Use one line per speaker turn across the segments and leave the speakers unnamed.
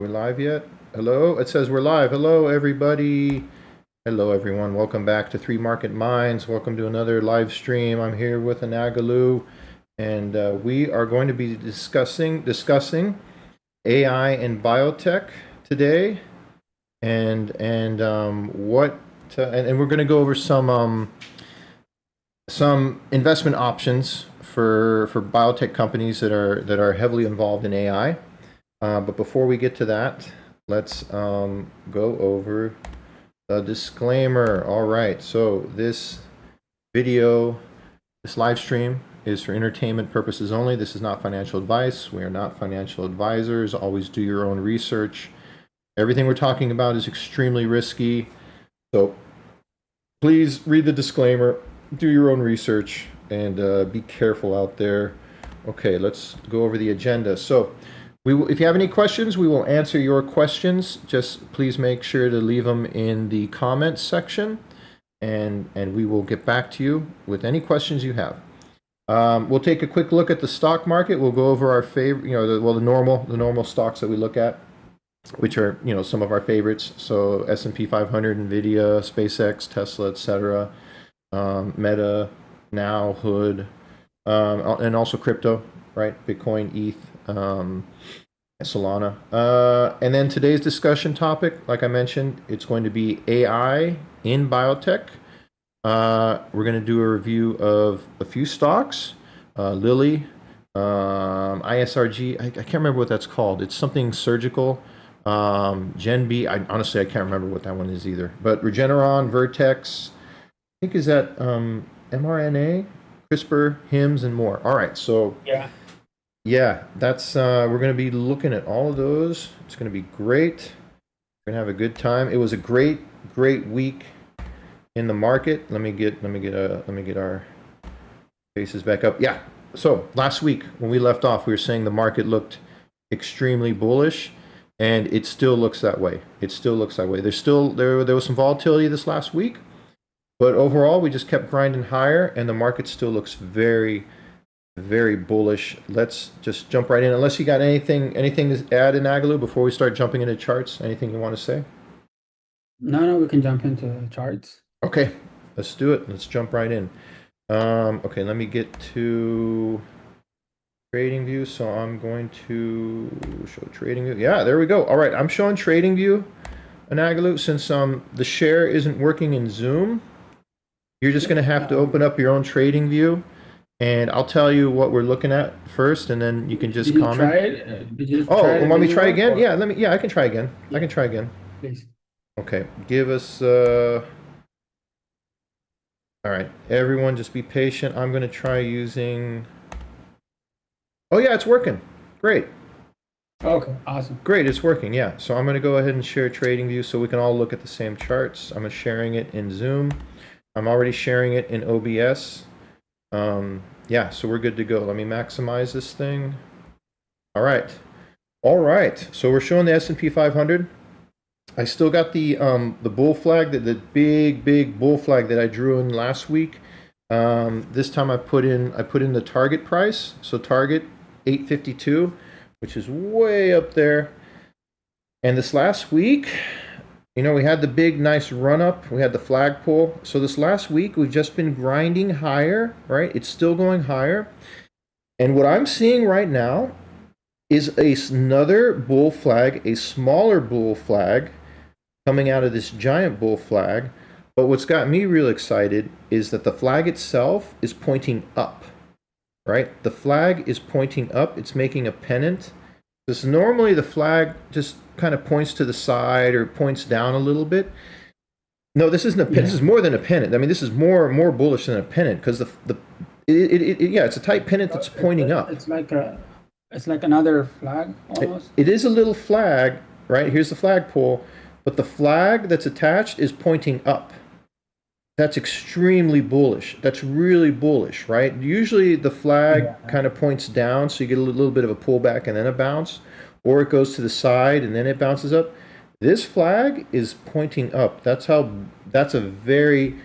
We're live yet? Hello? It says we're live. Hello, everybody. Hello, everyone. Welcome back to Three Market Minds. Welcome to another live stream. I'm here with Anagalu, and we are going to be discussing AI and biotech today, and we're going to go over some investment options for biotech companies that are heavily involved in AI. But before we get to that, let's go over the disclaimer. All right, so this live stream is for entertainment purposes only. This is not financial advice. We are not financial advisors. Always do your own research. Everything we're talking about is extremely risky. So please read the disclaimer, do your own research, and be careful out there. Okay, let's go over the agenda. So if you have any questions, we will answer your questions. Just please make sure to leave them in the comments section, and we will get back to you with any questions you have. We'll take a quick look at the stock market. We'll go over our favorite, the normal stocks that we look at, which are some of our favorites. So S&P 500, Nvidia, SpaceX, Tesla, etc. Meta, now Hood, and also crypto, right? Bitcoin, ETH. Solana. And then today's discussion topic, like I mentioned, it's going to be AI in biotech. We're going to do a review of a few stocks, Lilly, ISRG. I can't remember what that's called. It's something surgical. Gen B. Honestly, I can't remember what that one is either. But Regeneron, Vertex, I think is that mRNA, CRISPR, HIMS, and more. All right, so yeah, that's we're going to be looking at all of those. It's going to be great. We're going to have a good time. It was a great week in the market. Let me get our faces back up. Yeah. So last week when we left off, we were saying the market looked extremely bullish, and it still looks that way. There was some volatility this last week, but overall we just kept grinding higher, and the market still looks very bullish. Let's just jump right in. Unless you got anything to add in Agalu before we start jumping into charts. Anything you want to say?
No, we can jump into the charts.
Okay, let's do it. Let's jump right in. Okay, let me get to trading view. So I'm going to show trading view. Yeah, there we go. All right, I'm showing trading view in Agalu. Since the share isn't working in Zoom, you're just going to have to open up your own trading view. And I'll tell you what we're looking at first, and then you can just comment.
Try it?
Did you try it? Want me to try again? Yeah, I can try again. Yeah. I can try again.
Please.
Okay, give us. All right, everyone, just be patient. I'm going to try using. Oh yeah, it's working. Great.
Okay, awesome.
Great, it's working. Yeah, so I'm going to go ahead and share trading view so we can all look at the same charts. I'm sharing it in Zoom. I'm already sharing it in OBS. Yeah, so we're good to go. Let me maximize this thing. All right. So we're showing the S&P 500. I still got the bull flag, the big bull flag that I drew in last week. This time I put in the target price. So target 852, which is way up there. And this last week, we had the big nice run up. We had the flag pull. So this last week, we've just been grinding higher, right? It's still going higher. And what I'm seeing right now is another bull flag, a smaller bull flag coming out of this giant bull flag. But what's got me real excited is that the flag itself is pointing up, right? The flag is pointing up. It's making a pennant. Because normally the flag just kind of points to the side or points down a little bit. No, this isn't a pennant. This is more than a pennant. I mean, this is more bullish than a pennant because it's a tight pennant that's pointing up.
It's like another flag almost.
It is a little flag, right? Here's the flagpole, but the flag that's attached is pointing up. That's extremely bullish. That's really bullish, right? Usually the flag kind of points down, so you get a little bit of a pullback and then a bounce, or it goes to the side and then it bounces up. This flag is pointing up. That's a very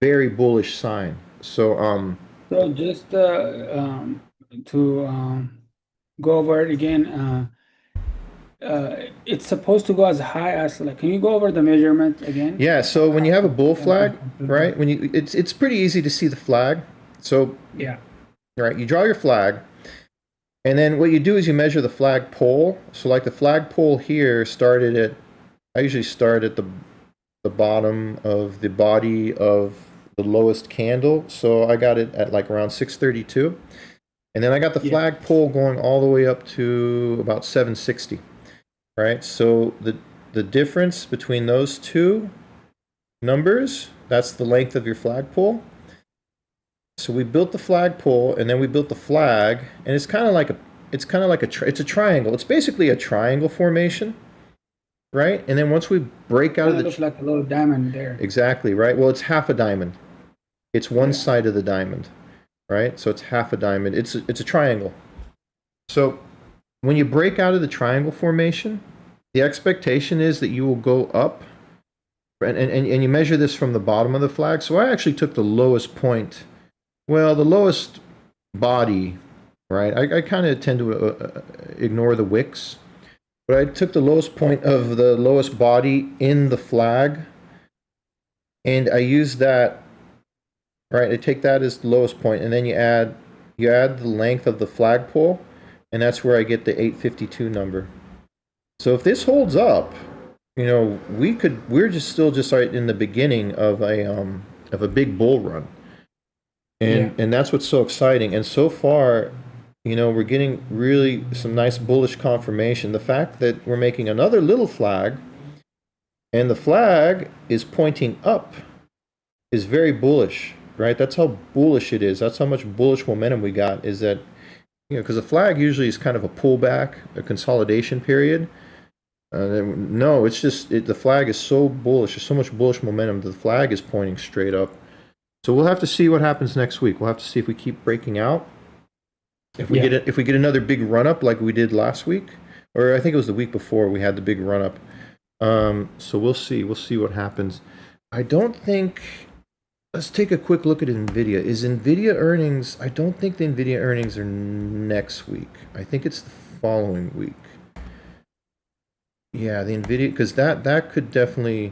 bullish sign. So
So just to go over it again, it's supposed to go as high as like. Can you go over the measurement again?
Yeah, so when you have a bull
Yeah,
flag, right? When you it's pretty easy to see the flag. So,
yeah,
right, you draw your flag, and then what you do is you measure the flag pole. So like the flag pole here started at I usually start at the bottom of the body of the lowest candle. So I got it at like around 632. And then I got the
yeah.
flag pole going all the way up to about 760, right? So the difference between those two numbers, that's the length of your flagpole. So we built the flagpole, and then we built the flag, and it's kind of like it's a triangle. It's basically a triangle formation, right? And then once we break out
Kind
of
of
the
looks like a little diamond there.
exactly right. Well, it's half a diamond. It's one
Yeah,
side of the diamond, right? So it's half a diamond. It's a triangle. So when you break out of the triangle formation, the expectation is that you will go up, and you measure this from the bottom of the flag. So I actually took the lowest point, well, the lowest body, right? I kind of tend to ignore the wicks, but I took the lowest point of the lowest body in the flag, and I use that, right? I take that as the lowest point, and then you add the length of the flagpole, and that's where I get the 852 number. So if this holds up, we're just still just right in the beginning of a big bull run.
yeah,
And that's what's so exciting. And so far, we're getting really some nice bullish confirmation. The fact that we're making another little flag, and the flag is pointing up, is very bullish, right? That's how bullish it is. That's how much bullish momentum we got. Is that because the flag usually is kind of a pullback, a consolidation period. No, it's just the flag is so bullish. There's so much bullish momentum. The flag is pointing straight up. So we'll have to see what happens next week. We'll have to see if we keep breaking out. If we
yeah.
if we get another big run up like we did last week, or I think it was the week before we had the big run up. So we'll see. We'll see what happens. I don't think. Let's take a quick look at Nvidia. Is Nvidia earnings? I don't think the Nvidia earnings are next week. I think it's the following week. Yeah, the Nvidia, because that could definitely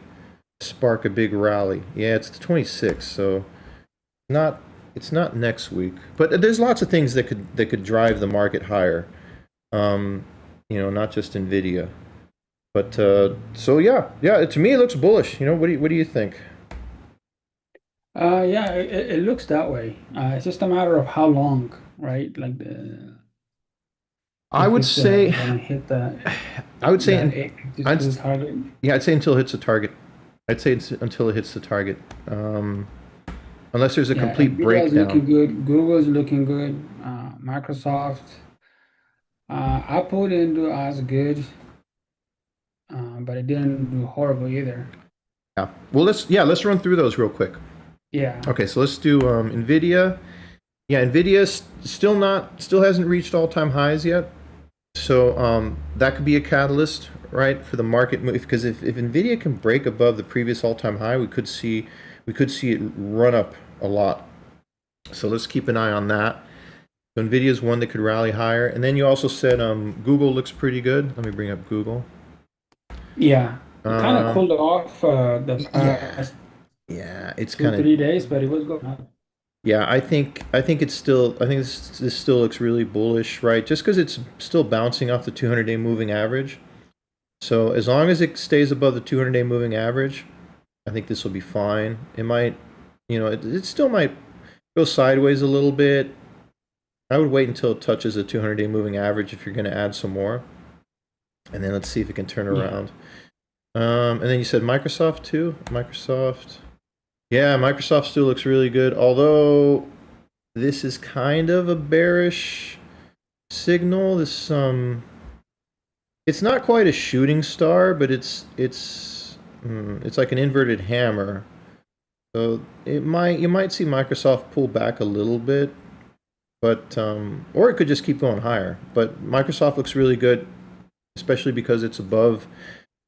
spark a big rally. Yeah, it's the 26th, so not it's not next week. But there's lots of things that could drive the market higher. Not just Nvidia. But so yeah. To me, it looks bullish. What do you think?
Yeah, it looks that way. It's just a matter of how long, right? Like
I
if
would
it's
say,
gonna hit
I would say,
that 852 target.
yeah, I'd say until it hits a target. I'd say until it hits the target. Unless there's a
Yeah,
complete
Nvidia is looking
breakdown.
good. Google's looking good. Microsoft, Apple didn't do as good, but it didn't do horrible either.
Yeah. Well, let's run through those real quick.
Yeah,
Okay, so let's do Nvidia. Yeah, Nvidia still hasn't reached all-time highs yet. So that could be a catalyst, right, for the market move. Because if Nvidia can break above the previous all-time high, we could see it run up a lot. So let's keep an eye on that. So Nvidia is one that could rally higher. And then you also said Google looks pretty good. Let me bring up Google.
yeah. It kind of
Uh,
cooled off the
yeah,
past
yeah, it's
two,
kind of
3 days, but it was going up.
yeah. I think this still looks really bullish, right? Just because it's still bouncing off the 200-day moving average. So as long as it stays above the 200-day moving average, I think this will be fine. It might, it still might go sideways a little bit. I would wait until it touches the 200-day moving average if you're going to add some more, and then let's see if it can turn
Yeah,
around. And then you said Microsoft too. Microsoft, yeah, Microsoft still looks really good. Although this is kind of a bearish signal. It's not quite a shooting star, but it's like an inverted hammer. So you might see Microsoft pull back a little bit, but or it could just keep going higher. But Microsoft looks really good, especially because it's above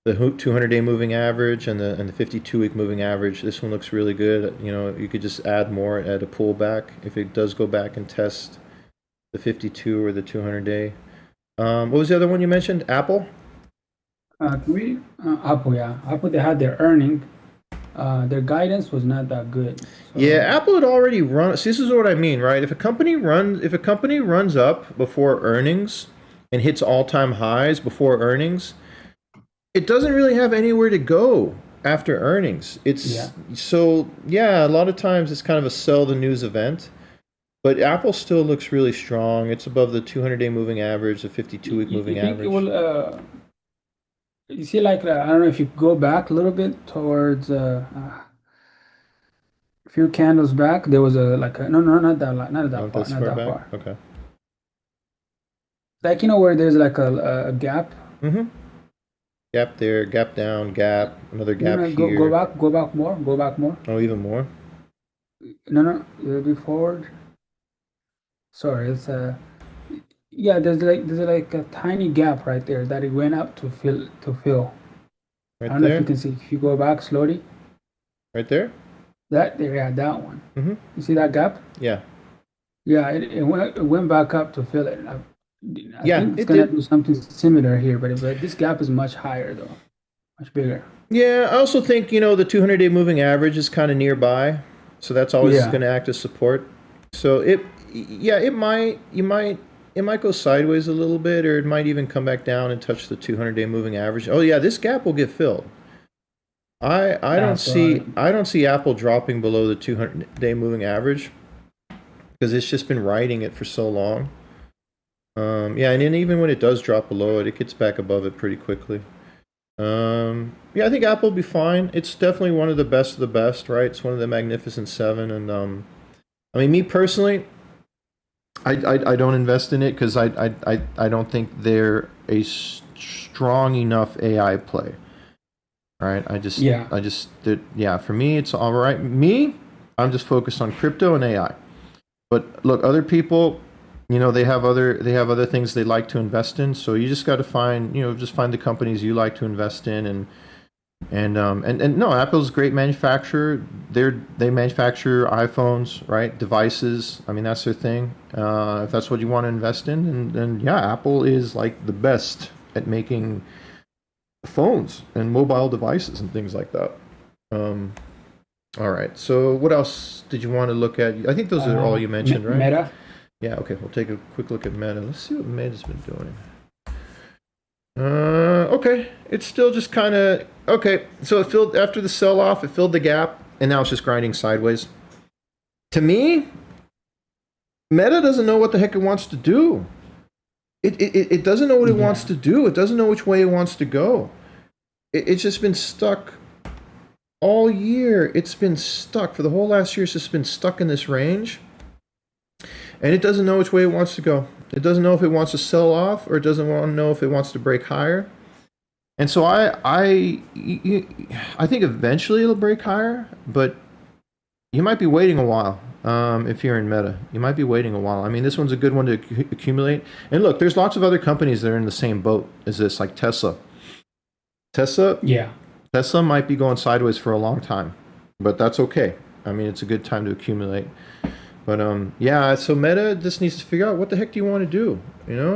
the 200-day moving average and the 52-week moving average. This one looks really good. You could just add more at a pullback if it does go back and test the 52 or the 200-day. What was the other one you mentioned? Apple?
Can we, Apple, yeah, Apple, they had their earning. Their guidance was not that good.
Yeah,
So,
Apple had already run. See, this is what I mean, right? If a company runs up before earnings and hits all-time highs before earnings, it doesn't really have anywhere to go after earnings.
yeah.
It's so yeah, a lot of times it's kind of a sell the news event. But Apple still looks really strong. It's above the 200-day moving average, the 52-week
You
moving
think it
average.
will, you see, like, I don't know if you go back a little bit towards a few candles back, there was no, no, not that, not that
Not
far,
this
not
far
that
back?
far.
Okay.
Like, where there's like a gap.
Mm-hmm. Gap there, gap down, gap, another
No,
gap
no, go
here.
back, go back more.
Oh, even more?
No, no, a little bit forward. Sorry, it's yeah, there's like a tiny gap right there that it went up to fill. I
Right
don't know if you
there?
can see. If you go back slowly,
Right there?
that there, yeah, that one.
Mm-hmm.
You see that gap?
Yeah.
Yeah, it went back up to fill it. I
Yeah,
think it's
it
gonna
did.
do something similar here, but this gap is much higher though, much bigger.
Yeah, I also think, the 200-day moving average is kind of nearby. So that's always
Yeah,
going to act as support. So yeah, it might go sideways a little bit, or it might even come back down and touch the 200-day moving average. Oh yeah, this gap will get filled. I
yeah.
don't
So
see I don't see Apple dropping below the 200-day moving average because it's just been riding it for so long. Yeah, and then even when it does drop below it, it gets back above it pretty quickly. Yeah, I think Apple will be fine. It's definitely one of the best of the best, right? It's one of the Magnificent Seven, and I mean, me personally, I don't invest in it because I don't think they're a strong enough AI play. Right?
yeah,
Yeah, for me, it's all right. Me, I'm just focused on crypto and AI. But look, other people, they have other things they like to invest in. So you just got to find the companies you like to invest in, and no, Apple's a great manufacturer. They manufacture iPhones, right? Devices. I mean, that's their thing. If that's what you want to invest in, and then yeah, Apple is like the best at making phones and mobile devices and things like that. Um, all right. So what else did you want to look at? I think those are all you mentioned, right?
Meta.
Yeah. Okay. We'll take a quick look at Meta. Let's see what Meta's been doing. Okay. It's still just kind of okay. So it filled after the sell off. It filled the gap, and now it's just grinding sideways. To me, Meta doesn't know what the heck it wants to do. It doesn't know what it wants
Yeah,
to do. It doesn't know which way it wants to go. It's just been stuck all year. It's been stuck for the whole last year. It's just been stuck in this range, and it doesn't know which way it wants to go. It doesn't know if it wants to sell off or it doesn't want to know if it wants to break higher. And so I think eventually it'll break higher, but you might be waiting a while. If you're in Meta, you might be waiting a while. I mean, this one's a good one to accumulate. And look, there's lots of other companies that are in the same boat as this, like Tesla. Tesla,
yeah,
Tesla might be going sideways for a long time, but that's okay. I mean, it's a good time to accumulate. But yeah. So Meta just needs to figure out what the heck do you want to do.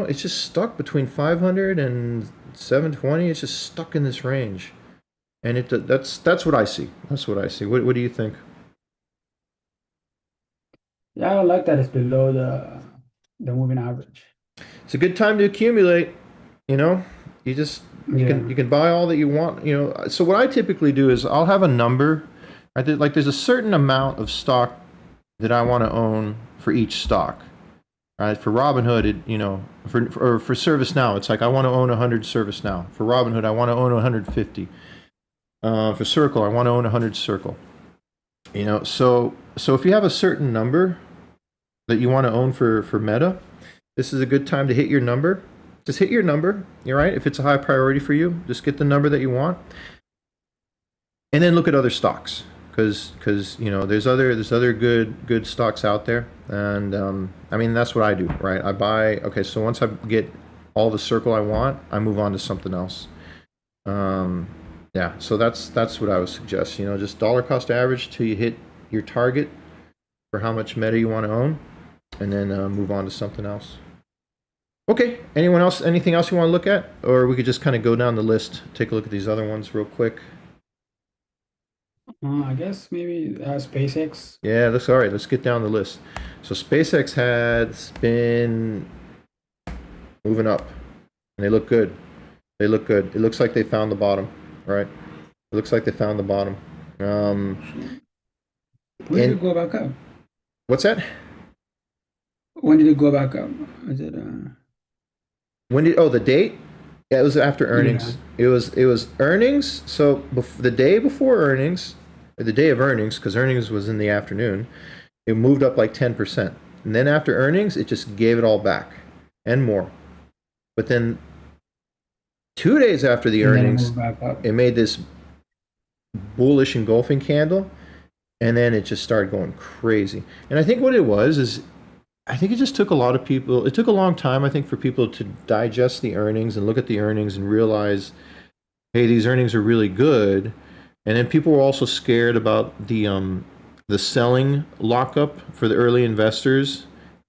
It's just stuck between 500 and 720. It's just stuck in this range, and that's what I see. That's what I see. What do you think?
yeah. I don't like that it's below the moving average.
It's a good time to accumulate. You know, you just you
Yeah,
can buy all that you want. So what I typically do is I'll have a number. Like there's a certain amount of stock that I want to own for each stock. Right? For Robinhood, for ServiceNow, it's like I want to own 100 ServiceNow. For Robinhood, I want to own 150. For Circle, I want to own 100 Circle. So if you have a certain number that you want to own for Meta, this is a good time to hit your number. Just hit your number. You're right. If it's a high priority for you, just get the number that you want, and then look at other stocks because there's other good stocks out there, and I mean that's what I do, right? I buy. Okay, so once I get all the Circle I want, I move on to something else. Um, yeah, so that's what I would suggest. Just dollar cost average till you hit your target for how much Meta you want to own, and then move on to something else. Okay. Anyone else? Anything else you want to look at, or we could just kind of go down the list, take a look at these other ones real quick.
I guess maybe SpaceX.
Yeah, that's all right. Let's get down the list. So SpaceX has been moving up, and they look good. They look good. It looks like they found the bottom, right? It looks like they found the bottom.
When did
And
it go back up?
what's that?
When did it go back up? Is it
When did? Oh, the date? Yeah, it was after
yeah.
earnings. It was earnings. So the day before earnings, or the day of earnings, because earnings was in the afternoon, it moved up like 10%, and then after earnings, it just gave it all back and more. But then 2 days after the
And then it
earnings,
moved back up.
it made this bullish engulfing candle, and then it just started going crazy. And I think what it was is, I think it just took a lot of people, it took a long time, I think, for people to digest the earnings and look at the earnings and realize, hey, these earnings are really good. And then people were also scared about the selling lockup for the early investors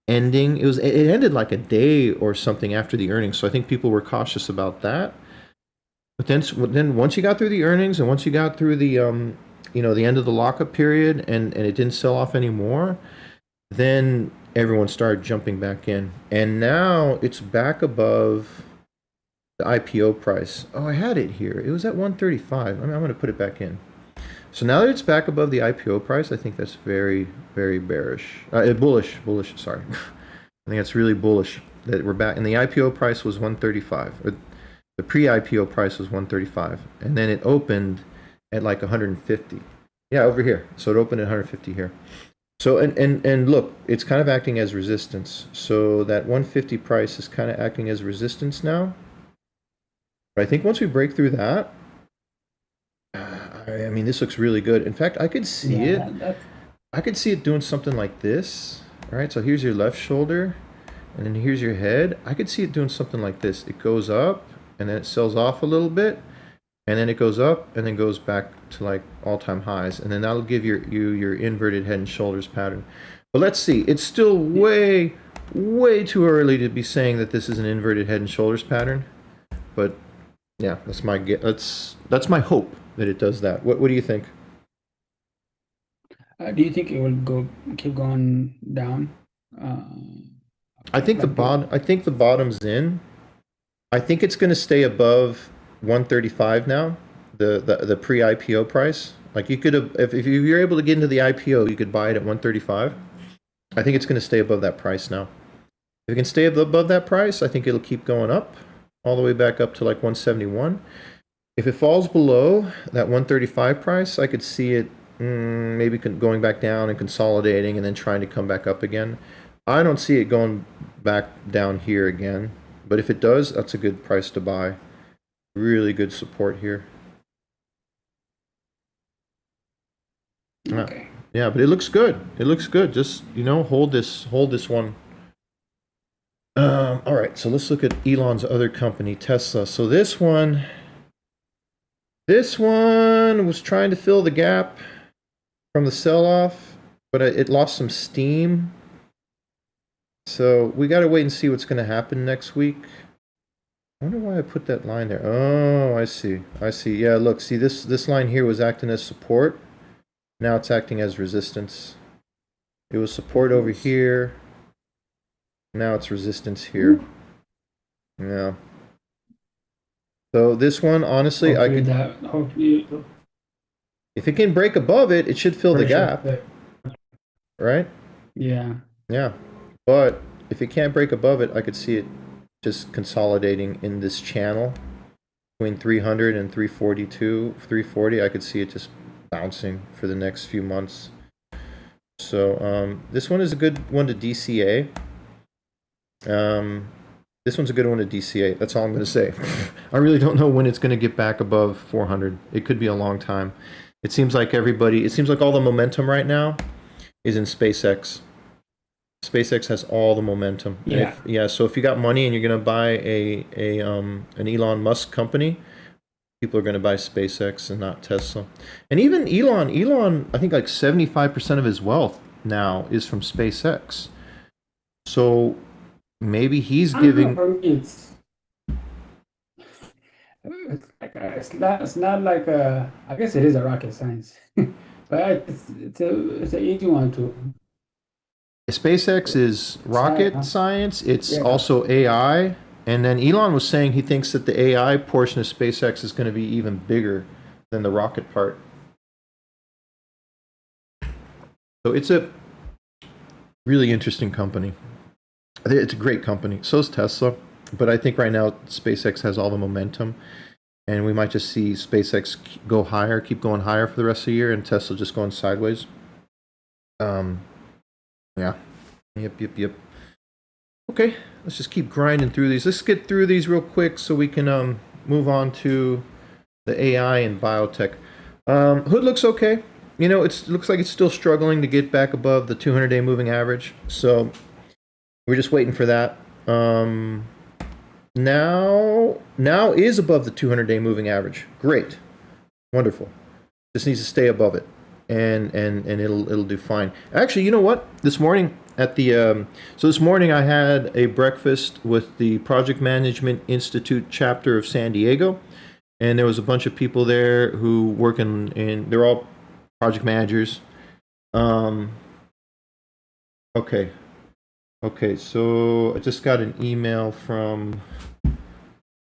ending. It ended like a day or something after the earnings, so I think people were cautious about that. But then once you got through the earnings and once you got through the the end of the lockup period, and it didn't sell off anymore, then everyone started jumping back in, and now it's back above the IPO price. Oh, I had it here. It was at 135. I'm going to put it back in. So now that it's back above the IPO price, I think that's very, very bearish. Bullish. Sorry, I think that's really bullish that we're back. And the IPO price was 135. Or the pre-IPO price was 135, and then it opened at like 150. Yeah, over here. So it opened at 150 here. So and look, it's kind of acting as resistance. So that 150 price is kind of acting as resistance now. But I think once we break through that, I mean, this looks really good. In fact, I could see
Yeah,
it.
that's
I could see it doing something like this. All right, so here's your left shoulder, and then here's your head. I could see it doing something like this. It goes up, and then it sells off a little bit, and then it goes up, and then goes back to like all-time highs, and then that'll give your inverted head and shoulders pattern. But let's see. It's still way too early to be saying that this is an inverted head and shoulders pattern. But yeah, that's my hope that it does that. What do you think?
do you think it will keep going down?
I think the
Like the
bottom. I think the bottom's in. I think it's going to stay above 135 now. The pre-IPO price. Like you could have, if you're able to get into the IPO, you could buy it at 135. I think it's going to stay above that price now. If it can stay above that price, I think it'll keep going up all the way back up to like 171. If it falls below that 135 price, I could see it maybe going back down and consolidating and then trying to come back up again. I don't see it going back down here again, but if it does, that's a good price to buy. Really good support here.
okay.
Yeah, but it looks good. It looks good. Just hold this one. All right, so let's look at Elon's other company, Tesla. So this one was trying to fill the gap from the sell-off, but it lost some steam. So we got to wait and see what's going to happen next week. I wonder why I put that line there. Oh, I see. Yeah, look, see this line here was acting as support. Now it's acting as resistance. It was support over here. Now it's resistance here. Yeah. So this one, honestly,
Hopefully
if it can break above it, it should fill the
pressure
gap,
there.
right?
Yeah.
Yeah. But if it can't break above it, I could see it just consolidating in this channel between 300 and 342, 340. I could see it just bouncing for the next few months. So this one is a good one to DCA. This one's a good one to DCA. That's all I'm going to say. I really don't know when it's going to get back above 400. It could be a long time. It seems like all the momentum right now is in SpaceX. SpaceX has all the momentum.
Yeah.
So if you got money and you're going to buy an Elon Musk company, people are going to buy SpaceX and not Tesla. And even Elon, I think like 75% of his wealth now is from SpaceX. So maybe he's
I don't know,
giving.
for me, it's not like a, I guess it is a rocket science, but it's an easy one to
SpaceX is
decide,
rocket
huh?
science. It's
Yeah.
also AI. And then Elon was saying he thinks that the AI portion of SpaceX is going to be even bigger than the rocket part. So it's a really interesting company. It's a great company. So is Tesla. But I think right now SpaceX has all the momentum. And we might just see SpaceX go higher, keep going higher for the rest of the year, and Tesla just going sideways. Um, yeah. Yep. Okay, let's just keep grinding through these. Let's get through these real quick so we can move on to the AI and biotech. Hood looks okay. You know, it looks like it's still struggling to get back above the 200-day moving average. So we're just waiting for that. Now is above the 200-day moving average. Great, wonderful. Just needs to stay above it, and it'll do fine. Actually, you know what? This morning at the so this morning I had a breakfast with the Project Management Institute chapter of San Diego, and there was a bunch of people there who work in they're all project managers. Um, okay, okay. So I just got an email from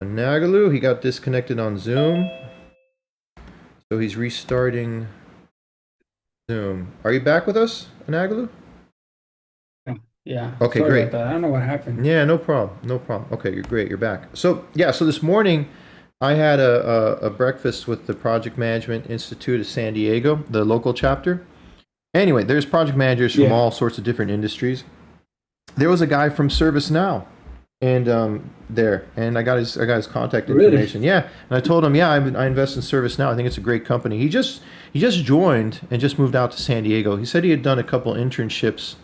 Nagalu. He got disconnected on Zoom, so he's restarting Zoom. Are you back with us, Nagalu?
Yeah.
Okay,
Sorry
great.
about that. I don't know what happened.
Yeah, no problem. No problem. Okay, you're great. You're back. So, yeah, so this morning I had a breakfast with the Project Management Institute of San Diego, the local chapter. Anyway, there's project managers from
Yeah.
all sorts of different industries. There was a guy from ServiceNow and there, and I got his contact
Really?
information. Yeah, and I told him, yeah, I invest in ServiceNow. I think it's a great company. He just joined and just moved out to San Diego. He said he had done a couple internships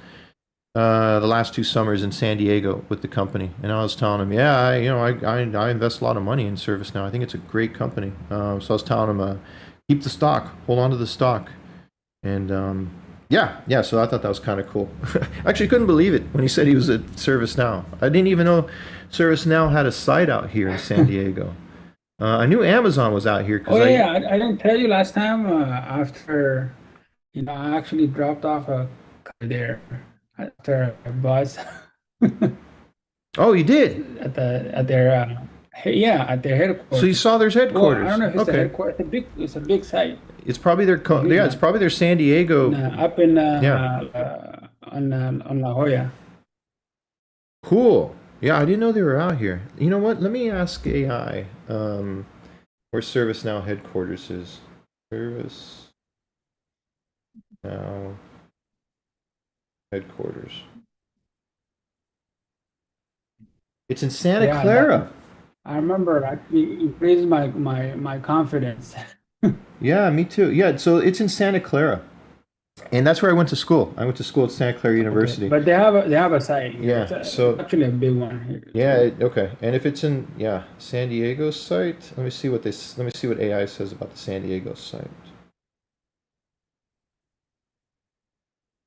the last 2 summers in San Diego with the company, and I was telling him, yeah, I invest a lot of money in ServiceNow. I think it's a great company. So I was telling him, keep the stock, hold on to the stock, and yeah. So I thought that was kind of cool. Actually, couldn't believe it when he said he was at ServiceNow. I didn't even know ServiceNow had a site out here in San Diego. I knew Amazon was out here
Oh
because
yeah,
I.
yeah. I didn't tell you last time. After I actually dropped off a car there after a bus
Oh, you did.
at their yeah, at their
So you
headquarters.
saw their
Well, I don't
headquarters.
know if it's the
Okay,
headquarters. It's a big site.
it's probably their.
It's a big
Yeah, it's
one.
probably their San Diego.
Up in
Yeah.
on La Jolla.
Cool. Yeah, I didn't know they were out here. You know what? Let me ask AI where ServiceNow headquarters is. ServiceNow headquarters. It's in Santa
Yeah, that
Clara.
I remember actually increased my confidence.
Yeah, me too. Yeah, so it's in Santa Clara. And that's where I went to school. I went to school at Santa Clara
Okay,
University.
but they have a site here.
Yeah,
It's
so
actually a big one here
yeah,
too.
okay. And if it's in San Diego site, let me see what AI says about the San Diego site.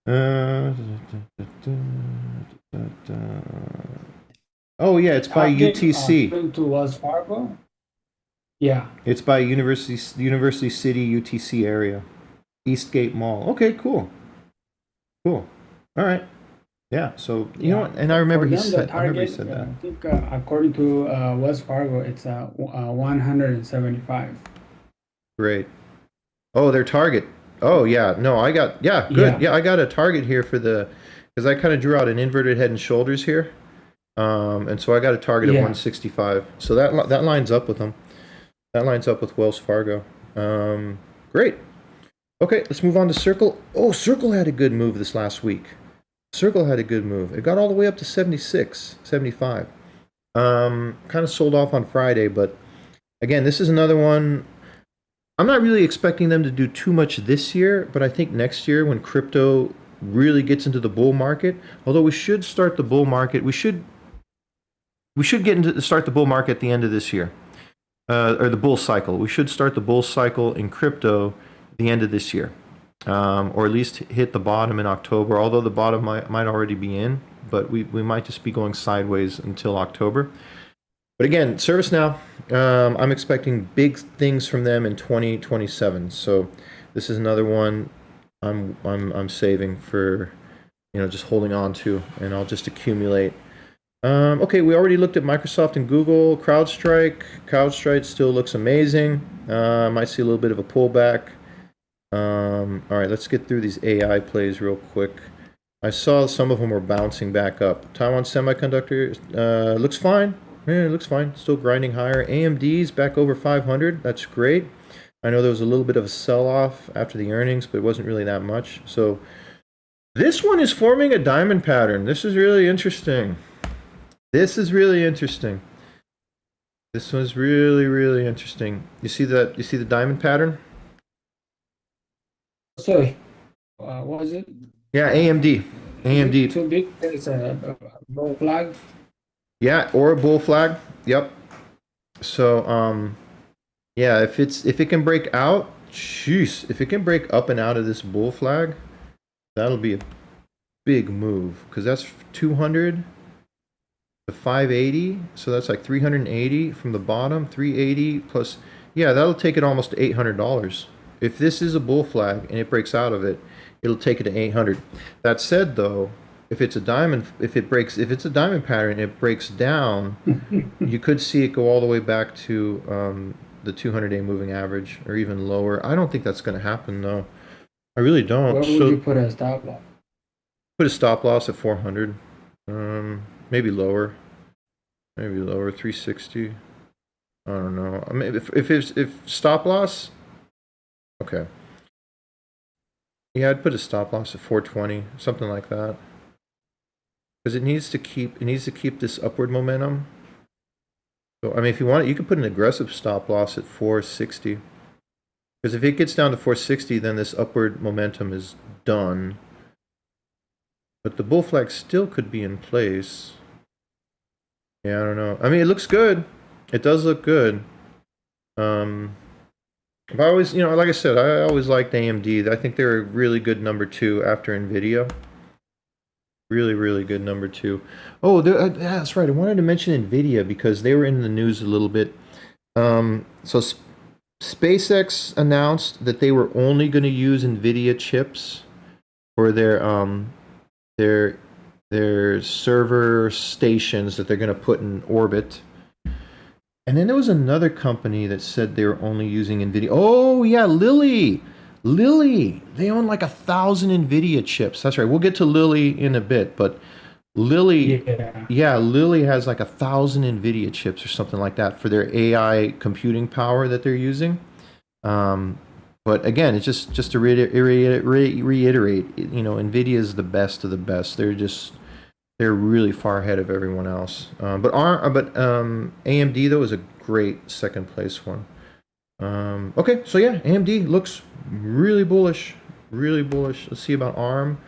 Uh, oh yeah, it's by UTC.
Talking to Wells Fargo. Yeah,
It's by University City UTC area, Eastgate Mall. Okay, cool, cool. All right, yeah. So you know
yeah.
what? And I remember
For
he
them, the
said, I remember he
target,
said that.
I think according to Wells Fargo, it's 175.
Great. Oh, their target. Oh yeah, no, good.
Yeah,
Yeah, I got a target here for the because I kind of drew out an inverted head and shoulders here, and so I got a target at
yeah,
165. So that lines up with them. That lines up with Wells Fargo. Great. Okay, let's move on to Circle. Oh, Circle had a good move this last week. Circle had a good move. It got all the way up to 76, 75. Kind of sold off on Friday, but again, this is another one. I'm not really expecting them to do too much this year, but I think next year when crypto really gets into the bull market, although we should start the bull market, we should start the bull market at the end of this year, or the bull cycle. We should start the bull cycle in crypto at the end of this year, or at least hit the bottom in October. Although the bottom might already be in. but we might just be going sideways until October. But again, ServiceNow, I'm expecting big things from them in 2027. So this is another one I'm saving for, just holding on to, and I'll just accumulate. Okay, we already looked at Microsoft and Google. CrowdStrike. CrowdStrike still looks amazing. Might see a little bit of a pullback. All right, let's get through these AI plays real quick. I saw some of them were bouncing back up. Taiwan Semiconductor looks fine. Yeah, it looks fine. Still grinding higher. AMD's back over 500. That's great. I know there was a little bit of a sell-off after the earnings, but it wasn't really that much. So this one is forming a diamond pattern. This is really interesting. This is really interesting. This one's really, really interesting. You see that? You see the diamond pattern?
Sorry, what was it?
Yeah, AMD. AMD.
Too big. It's a low flag.
Yeah, or a bull flag. Yep. So, yeah, if it can break out, jeez, if it can break up and out of this bull flag, that'll be a big move, because that's 200 to 580, so that's like 380 from the bottom, 380 plus, yeah, that'll take it almost to $800. If this is a bull flag and it breaks out of it, it'll take it to 800. That said, though, if it's a diamond, if it's a diamond pattern and it breaks down, you could see it go all the way back to the 200-day moving average, or even lower. I don't think that's going to happen, though. I really don't.
Where would you put a stop loss?
Put a stop loss at 400. Maybe lower. Maybe lower, 360. I don't know. I mean, if stop loss, okay. Yeah, I'd put a stop loss at 420, something like that. Because it needs to keep this upward momentum. So I mean, if you want it, you can put an aggressive stop loss at 460. Because if it gets down to 460, then this upward momentum is done. But the bull flag still could be in place. Yeah, I don't know. I mean, it looks good. It does look good. If I always, like I said, I always liked AMD. I think they're a really good number 2 after NVIDIA. Really, really good number 2. Oh, that's right. I wanted to mention NVIDIA because they were in the news a little bit. So SpaceX announced that they were only going to use NVIDIA chips for their server stations that they're going to put in orbit. And then there was another company that said they were only using NVIDIA. Oh, yeah, Lilly. They own like 1,000 NVIDIA chips. That's right. We'll get to Lilly in a bit, but Lilly, yeah, Lilly has like 1,000 NVIDIA chips or something like that for their AI computing power that they're using. But again, it's just to reiterate, NVIDIA is the best of the best. They're really far ahead of everyone else. But AMD though is a great second place one. Okay, so yeah, AMD looks really bullish, really bullish. Let's see about ARM.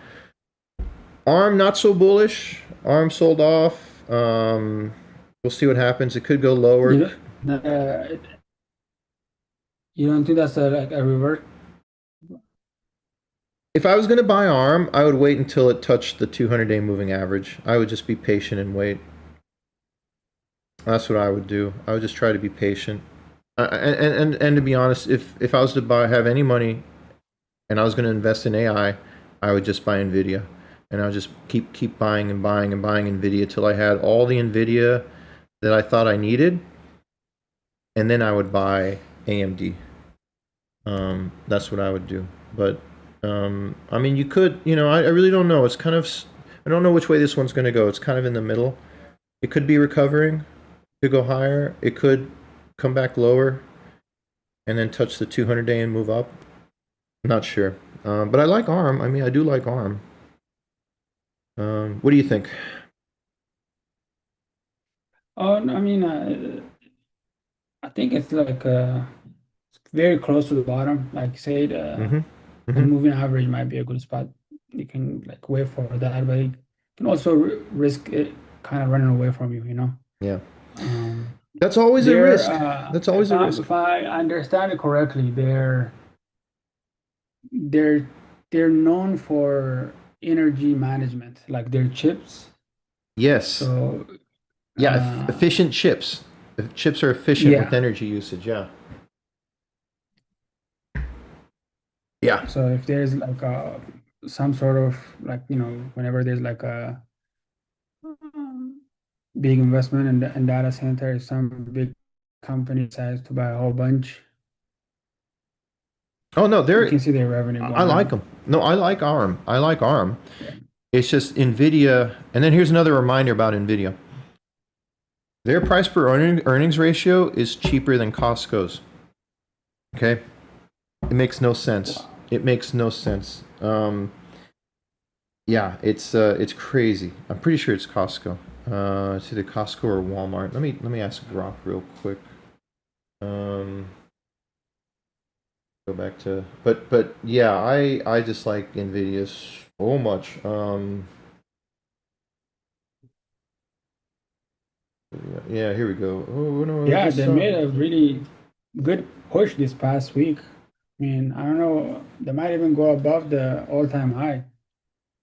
ARM not so bullish. ARM sold off. We'll see what happens. It could go lower.
You don't think that's like a revert?
If I was going to buy ARM, I would wait until it touched the 200-day moving average. I would just be patient and wait. That's what I would do. I would just try to be patient. And to be honest, if I was to have any money and I was going to invest in AI, I would just buy NVIDIA. And I would just keep buying and buying and buying NVIDIA till I had all the NVIDIA that I thought I needed. And then I would buy AMD. That's what I would do. But, I mean, you could, I really don't know. It's kind of, I don't know which way this one's going to go. It's kind of in the middle. It could be recovering. It could go higher. It could come back lower and then touch the 200-day and move up. I'm not sure. But I like ARM. I mean, I do like ARM. What do you think?
Oh, I mean, I think it's like very close to the bottom. Like say the moving average might be a good spot. You can like wait for that, but you can also risk it kind of running away from you.
Yeah. That's always a risk. That's always a risk.
If I understand it correctly, they're known for energy management, like their chips.
Yes.
So,
Yeah,
uh,
efficient chips. If chips are efficient with
yeah.
energy usage, yeah. Yeah.
So if there's like some sort of like, whenever there's like a big investment in data center, some big company decides to buy a whole bunch,
Oh no,
you
they're
can see their revenue
I
going
like
up.
them. No, I like ARM. I like ARM.
Yeah.
It's just Nvidia. And then here's another reminder about Nvidia. Their price per earnings ratio is cheaper than Costco's. Okay, it makes no sense.
Wow.
It makes no sense. Yeah, it's crazy. I'm pretty sure it's Costco. It's either Costco or Walmart. Let me ask Grok real quick. Um, Go back to but yeah, I just like Nvidia so much. Yeah, here we go. Oh no, I
Yeah,
just
they
saw.
made a really good push this past week. I mean, I don't know, they might even go above the all-time high,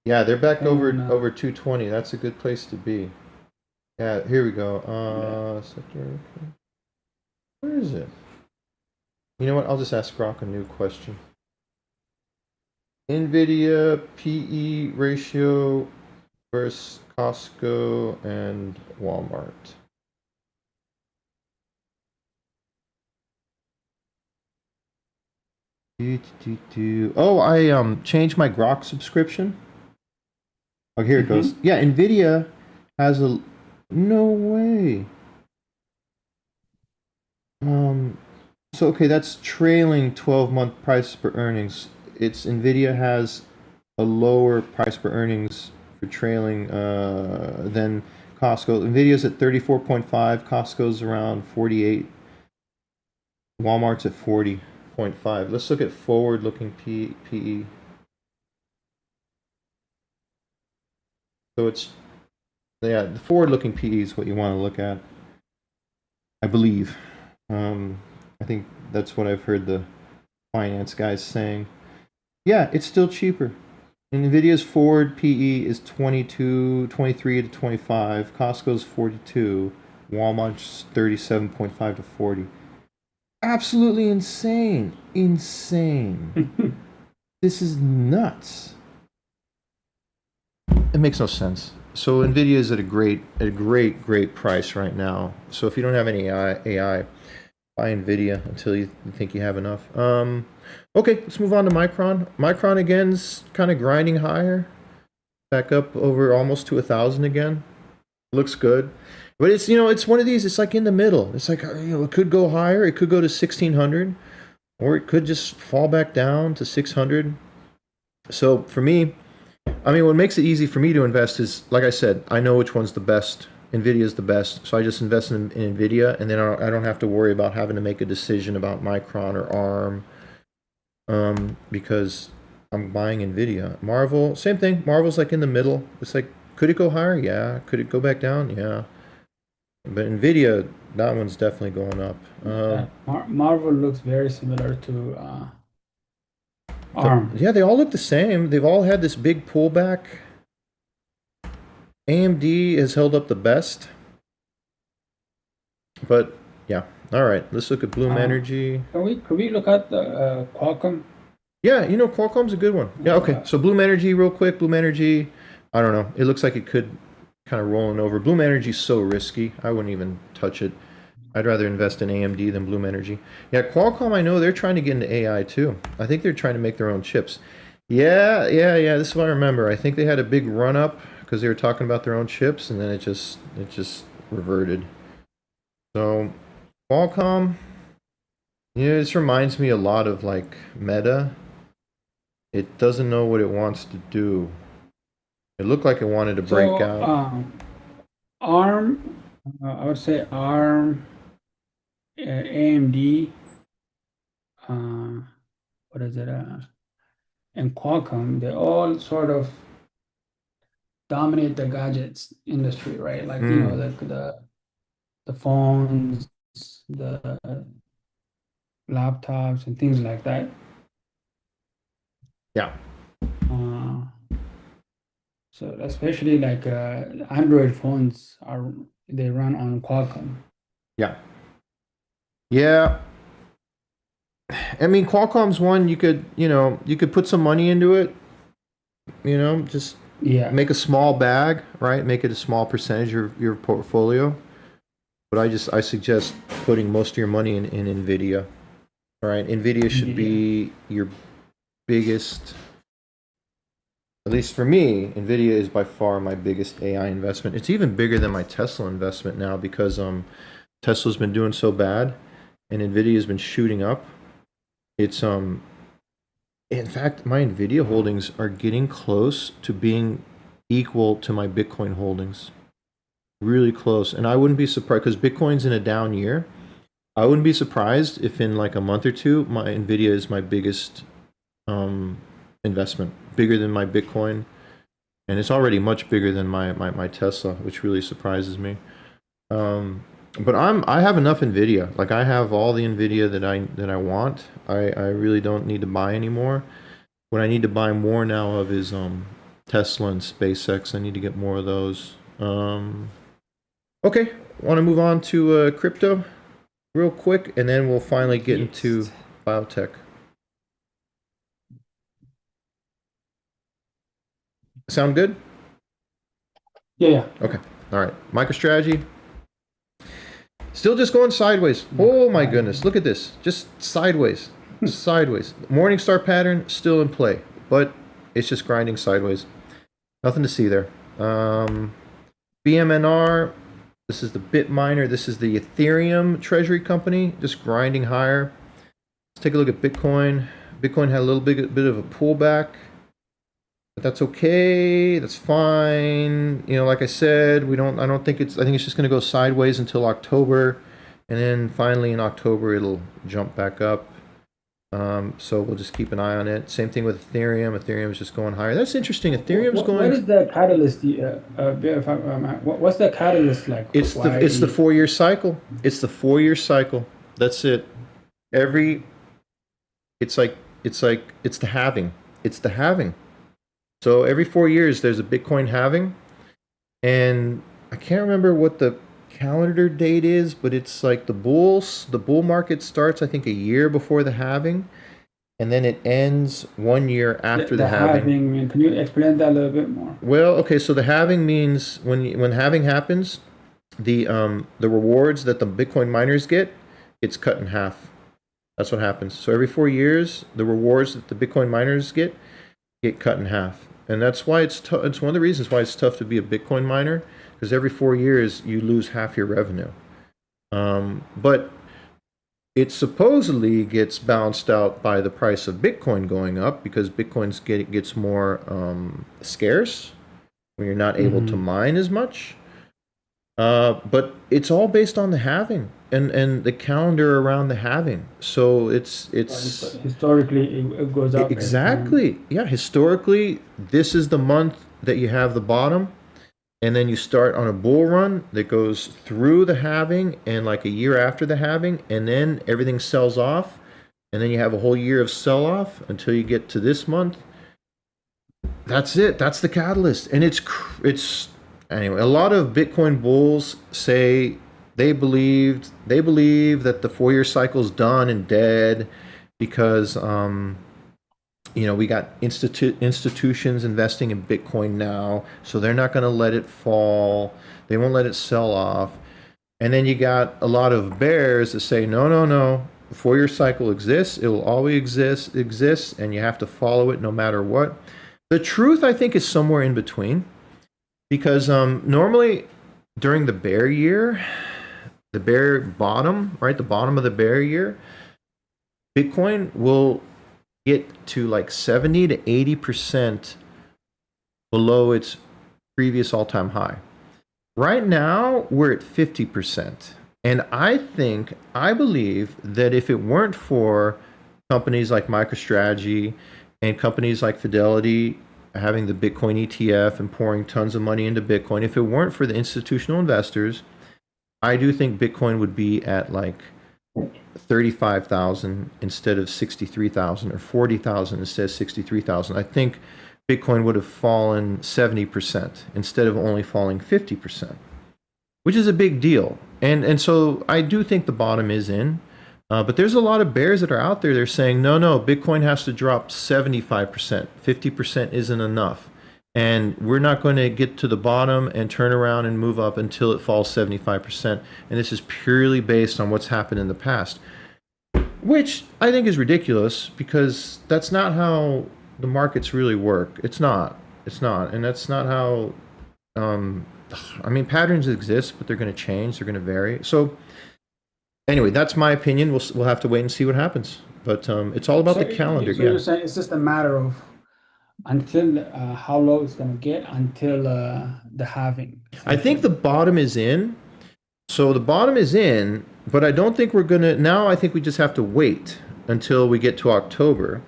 Yeah, they're back
depending on
over 220. That's a good place to be. Yeah, here we go.
yeah.
Sector. Where is it? You know what? I'll just ask Grok a new question. Nvidia PE ratio versus Costco and Walmart. Oh, I changed my Grok subscription. Oh, here it goes.
Hmm.
Yeah, Nvidia has a no way. Um, so okay, that's trailing 12-month price per earnings. It's Nvidia has a lower price per earnings for trailing than Costco. Nvidia's at 34.5, Costco's around 48, Walmart's at 40.5. Let's look at forward-looking PE. So it's yeah, the forward-looking PE is what you want to look at, I believe. Um, I think that's what I've heard the finance guys saying. Yeah, it's still cheaper. Nvidia's forward PE is 22, 23 to 25. Costco's 42. Walmart's 37.5 to 40. Absolutely insane. Insane. This is nuts. It makes no sense. So Nvidia is at a great price right now. So if you don't have any AI, buy Nvidia until you think you have enough. Okay, let's move on to Micron. Micron again's kind of grinding higher, back up over almost to 1,000 again. Looks good, but it's one of these. It's like in the middle. It's like it could go higher. It could go to 1,600, or it could just fall back down to 600. So for me, I mean, what makes it easy for me to invest is, like I said, I know which one's the best. Nvidia is the best, so I just invest in Nvidia, and then I don't have to worry about having to make a decision about Micron or ARM, because I'm buying Nvidia. Marvel, same thing. Marvel's like in the middle. It's like, could it go higher? Yeah. Could it go back down? Yeah. But Nvidia, that one's definitely going up.
Yeah, Marvel looks very similar to
So
ARM.
yeah, they all look the same. They've all had this big pullback. AMD has held up the best. But yeah, all right. Let's look at Bloom
Uh,
Energy.
can we look at the Qualcomm?
Yeah, Qualcomm's a good one. Yeah, okay.
Uh,
So Bloom Energy, real quick. Bloom Energy, I don't know. It looks like it could kind of rolling over. Bloom Energy's so risky. I wouldn't even touch it. I'd rather invest in AMD than Bloom Energy. Yeah, Qualcomm, I know they're trying to get into AI too. I think they're trying to make their own chips. Yeah, yeah, yeah. This is what I remember. I think they had a big run up because they were talking about their own chips, and then it just reverted. So Qualcomm, yeah, this reminds me a lot of like Meta. It doesn't know what it wants to do. It looked like it wanted to break
so
out.
ARM, I would say ARM, AMD, uh, what is it? And Qualcomm, they all sort of dominate the gadgets industry, right? Like,
Mm,
the phones, the laptops, and things like that.
yeah.
Uh, So especially like Android phones they run on Qualcomm.
Yeah. Yeah. I mean, Qualcomm's one you could, you could put some money into it, just
Yeah,
make a small bag, right? Make it a small percentage of your portfolio. But I suggest putting most of your money in Nvidia. All right, Nvidia should
NVIDIA.
be your biggest, at least for me, Nvidia is by far my biggest AI investment. It's even bigger than my Tesla investment now because Tesla's been doing so bad and Nvidia has been shooting up. It's in fact, my Nvidia holdings are getting close to being equal to my Bitcoin holdings. Really close. And I wouldn't be surprised because Bitcoin's in a down year. I wouldn't be surprised if in like a month or two, my Nvidia is my biggest investment, bigger than my Bitcoin, and it's already much bigger than my Tesla, which really surprises me. But I have enough Nvidia. Like I have all the Nvidia that I want. I really don't need to buy anymore. What I need to buy more now of is Tesla and SpaceX. I need to get more of those. Okay, want to move on to crypto real quick, and then we'll finally get into
Yes.
biotech. Sound good?
Yeah, yeah.
Okay. All right. MicroStrategy. Still just going sideways. Oh my goodness. Look at this. Just sideways. Sideways. Morningstar pattern still in play, but it's just grinding sideways. Nothing to see there. BMNR. This is the Bitminer. This is the Ethereum treasury company. Just grinding higher. Let's take a look at Bitcoin. Bitcoin had a little bit of a pullback. But that's okay. That's fine. Like I said, I don't think I think it's just going to go sideways until October. And then finally in October, it'll jump back up. So we'll just keep an eye on it. Same thing with Ethereum. Ethereum is just going higher. That's interesting. Ethereum's
What is
going.
the catalyst? What's the catalyst like?
It's the
Why?
4 year cycle. It's the 4 year cycle. That's it. Every it's like it's the halving. It's the halving. So every 4 years there's a Bitcoin halving, and I can't remember what the calendar date is, but it's like the bull market starts I think a year before the halving, and then it ends 1 year after the
The
halving.
halving, can you explain that a little bit more?
Well, okay, so the halving means when halving happens, the rewards that the Bitcoin miners get gets cut in half. That's what happens. So every 4 years, the rewards that the Bitcoin miners get cut in half. And that's why it's tough. It's one of the reasons why it's tough to be a Bitcoin miner, because every 4 years you lose half your revenue. But it supposedly gets balanced out by the price of Bitcoin going up because gets more scarce when you're not able to
Mm-hmm.
mine as much. But it's all based on the halving and the calendar around the halving. So it's
Historically, it goes up every time.
exactly, yeah. Historically, this is the month that you have the bottom, and then you start on a bull run that goes through the halving and like a year after the halving, and then everything sells off, and then you have a whole year of sell off until you get to this month. That's it. That's the catalyst, and it's anyway. A lot of Bitcoin bulls say they believe that the 4 year cycle's done and dead because we got institutions investing in Bitcoin now, so they're not going to let it fall. They won't let it sell off. And then you got a lot of bears that say, no, no, no. The 4 year cycle exists. It will always exist, and you have to follow it no matter what. The truth, I think, is somewhere in between, because normally during the bear year, the bear bottom, right, the bottom of the bear year, Bitcoin will get to like 70 to 80% below its previous all-time high. Right now, we're at 50%. And I believe that if it weren't for companies like MicroStrategy and companies like Fidelity having the Bitcoin ETF and pouring tons of money into Bitcoin, if it weren't for the institutional investors, I do think Bitcoin would be at like 35,000 instead of 63,000, or 40,000 instead of 63,000. I think Bitcoin would have fallen 70% instead of only falling 50%, which is a big deal. And so I do think the bottom is in. But there's a lot of bears that are out there. They're saying, no, Bitcoin has to drop 75%. 50% isn't enough. And we're not going to get to the bottom and turn around and move up until it falls 75%. And this is purely based on what's happened in the past, which I think is ridiculous because that's not how the markets really work. It's not. And that's not how, patterns exist, but they're going to change. They're going to vary. So anyway, that's my opinion. We'll have to wait and see what happens. But it's all about the calendar.
So you're saying it's just a matter of until how low it's going to get until the halving.
I think the bottom is in. So the bottom is in, but I don't think we're going to. Now I think we just have to wait until we get to October.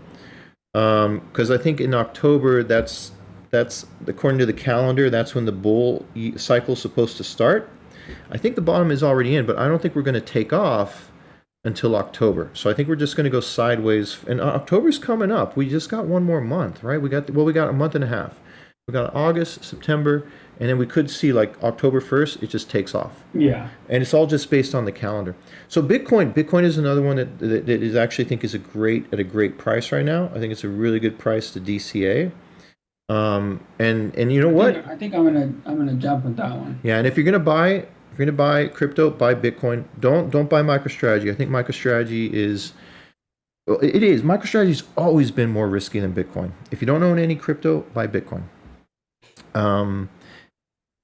Because I think in October, that's according to the calendar, that's when the bull cycle is supposed to start. I think the bottom is already in, but I don't think we're going to take off until October. So I think we're just going to go sideways. And October's coming up. We just got one more month, right? We got a month and a half. We got August, September, and then we could see like October 1st, it just takes off.
Yeah.
And it's all just based on the calendar. So Bitcoin is another one that is actually, I think, is at a great price right now. I think it's a really good price to DCA. And you know what?
I think I'm gonna jump on that one.
Yeah, and if you're gonna buy crypto, buy Bitcoin. Don't buy MicroStrategy. I think MicroStrategy is MicroStrategy's always been more risky than Bitcoin. If you don't own any crypto, buy Bitcoin.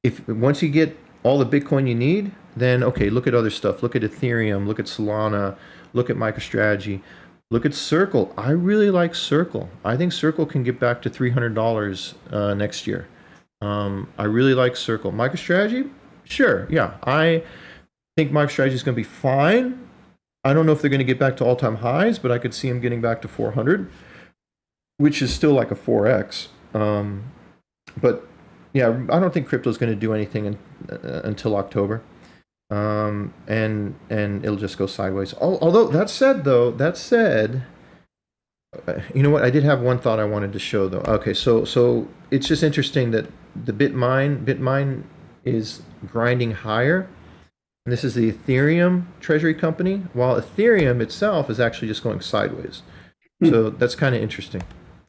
If once you get all the Bitcoin you need, then okay, look at other stuff. Look at Ethereum, look at Solana, look at MicroStrategy. Look at Circle. I really like Circle. I think Circle can get back to $300 next year. I really like Circle. MicroStrategy? Sure, yeah. I think MicroStrategy is going to be fine. I don't know if they're going to get back to all-time highs, but I could see them getting back to 400, which is still like a 4x. But yeah, I don't think crypto is going to do anything until October. And it'll just go sideways. Although that said, you know what? I did have one thought I wanted to show though. Okay, so it's just interesting that the Bitmine is grinding higher. And this is the Ethereum treasury company, while Ethereum itself is actually just going sideways. So that's kind of interesting.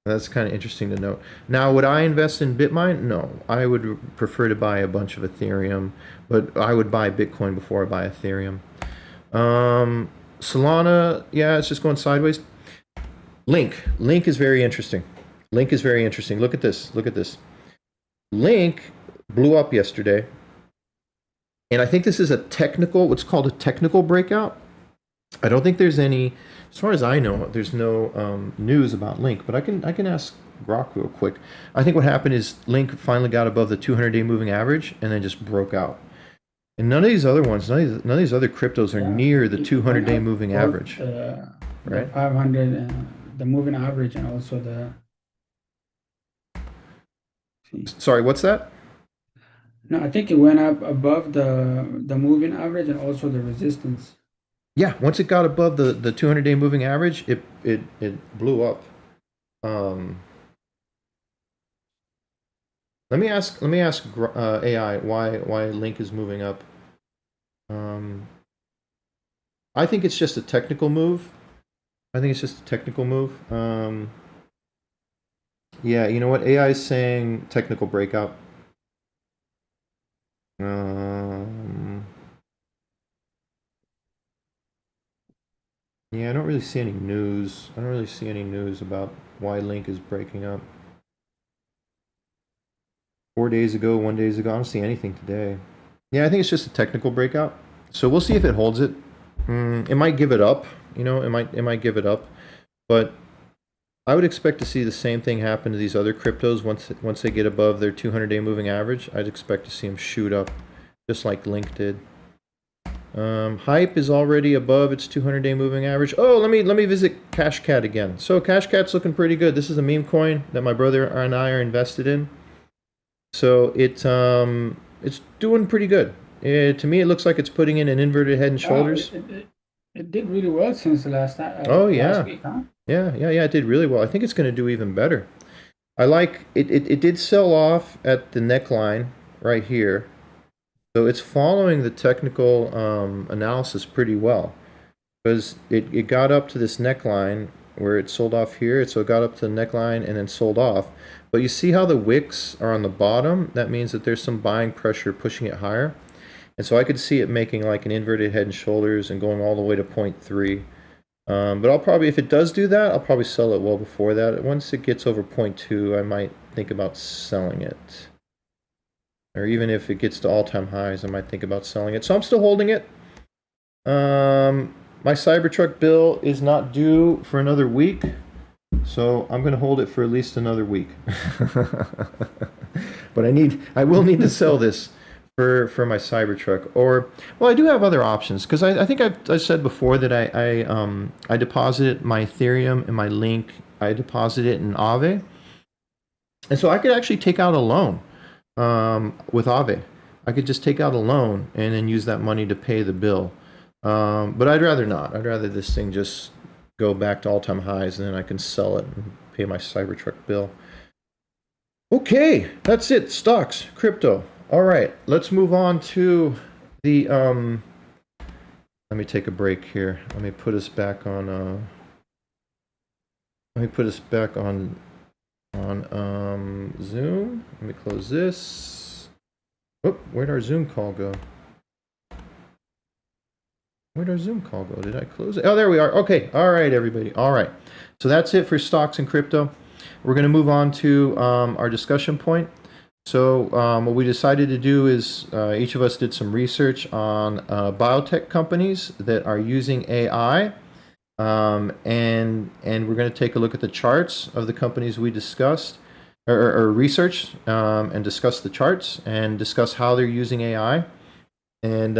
That's kind of interesting to note. Now, would I invest in Bitmine? No. I would prefer to buy a bunch of Ethereum, but I would buy Bitcoin before I buy Ethereum. Solana, yeah, it's just going sideways. Link is very interesting. Look at this. Link blew up yesterday. And I think this is what's called a technical breakout. I don't think there's any, as far as I know, there's no news about Link, but I can ask Grok real quick. I think what happened is Link finally got above the 200-day moving average and then just broke out. And none of these other ones, none of these other cryptos are near the 200-day moving average. Right?
The 500, the moving average, and also the.
Sorry, what's that?
No, I think it went up above the moving average and also the resistance.
Yeah, once it got above the 200-day moving average, it blew up. Let me ask AI why Link is moving up. I think it's just a technical move. Yeah, you know what? AI is saying technical breakout. Yeah, I don't really see any news. About why Link is breaking up. 4 days ago, 1 day ago, I don't see anything today. Yeah, I think it's just a technical breakout. So we'll see if it holds it. It might give it up. It might give it up. But I would expect to see the same thing happen to these other cryptos once they get above their 200-day moving average. I'd expect to see them shoot up, just like Link did. Hype is already above its 200-day moving average. Oh, let me visit CashCat again. So CashCat's looking pretty good. This is a meme coin that my brother and I are invested in. So it's doing pretty good. To me, it looks like it's putting in an inverted head and shoulders.
It did really well since the last time.
Oh yeah,
last week, huh?
yeah. It did really well. I think it's going to do even better. I like it, it did sell off at the neckline right here. So it's following the technical analysis pretty well because it got up to this neckline where it sold off here. So it got up to the neckline and then sold off. But you see how the wicks are on the bottom? That means that there's some buying pressure pushing it higher. And so I could see it making like an inverted head and shoulders and going all the way to point 0.3. But I'll probably, if it does do that, I'll probably sell it well before that. Once it gets over point 0.2, I might think about selling it. Or even if it gets to all-time highs, I might think about selling it. So I'm still holding it. My Cybertruck bill is not due for another week, so I'm going to hold it for at least another week. But I will need to sell this for my Cybertruck. Or, well, I do have other options because I think I said before that I deposited my Ethereum and my Link. I deposited it in Aave, and so I could actually take out a loan with Aave. I could just take out a loan and then use that money to pay the bill. But I'd rather not. I'd rather this thing just go back to all-time highs and then I can sell it and pay my Cybertruck bill. Okay, that's it. Stocks, crypto. All right, let's move on to the let me take a break here. Let me put us back on Zoom. Let me close this. Oh, where'd our Zoom call go? Where'd our Zoom call go? Did I close it? Oh, there we are. Okay. All right, everybody. All right. So that's it for stocks and crypto. We're going to move on to our discussion point. So what we decided to do is each of us did some research on biotech companies that are using AI. And we're going to take a look at the charts of the companies we discussed or researched and discuss the charts and discuss how they're using AI. And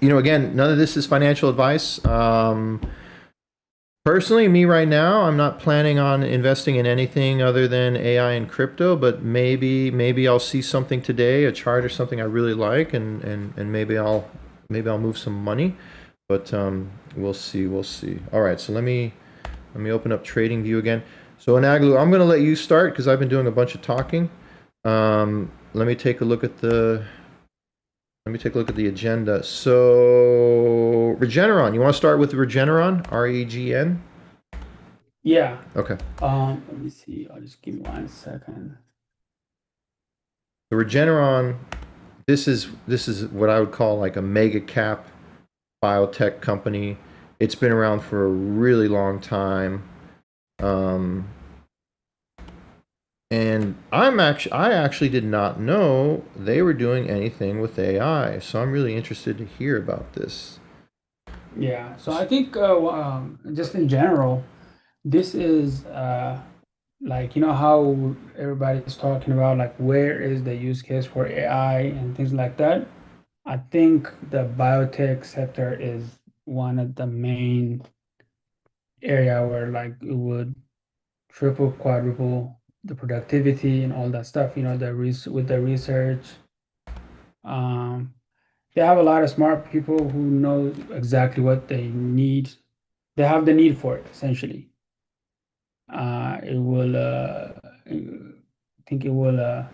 again, none of this is financial advice. Personally, me right now, I'm not planning on investing in anything other than AI and crypto, but maybe I'll see something today, a chart or something I really like, and maybe I'll move some money. But we'll see. All right, so let me open up TradingView again. So Anaglu, I'm going to let you start because I've been doing a bunch of talking. Let me take a look at the agenda. So Regeneron, you want to start with Regeneron? REGN?
Yeah.
Okay.
Let me see. I'll just give me 1 second.
The Regeneron, this is what I would call like a mega cap biotech company. It's been around for a really long time. And I actually did not know they were doing anything with AI, so I'm really interested to hear about this.
Yeah. So I think just in general, this is like how everybody's talking about like where is the use case for AI and things like that. I think the biotech sector is one of the main area where like it would triple, quadruple the productivity and all that stuff, with the research. They have a lot of smart people who know exactly what they need. They have the need for it, essentially. It will, I think it will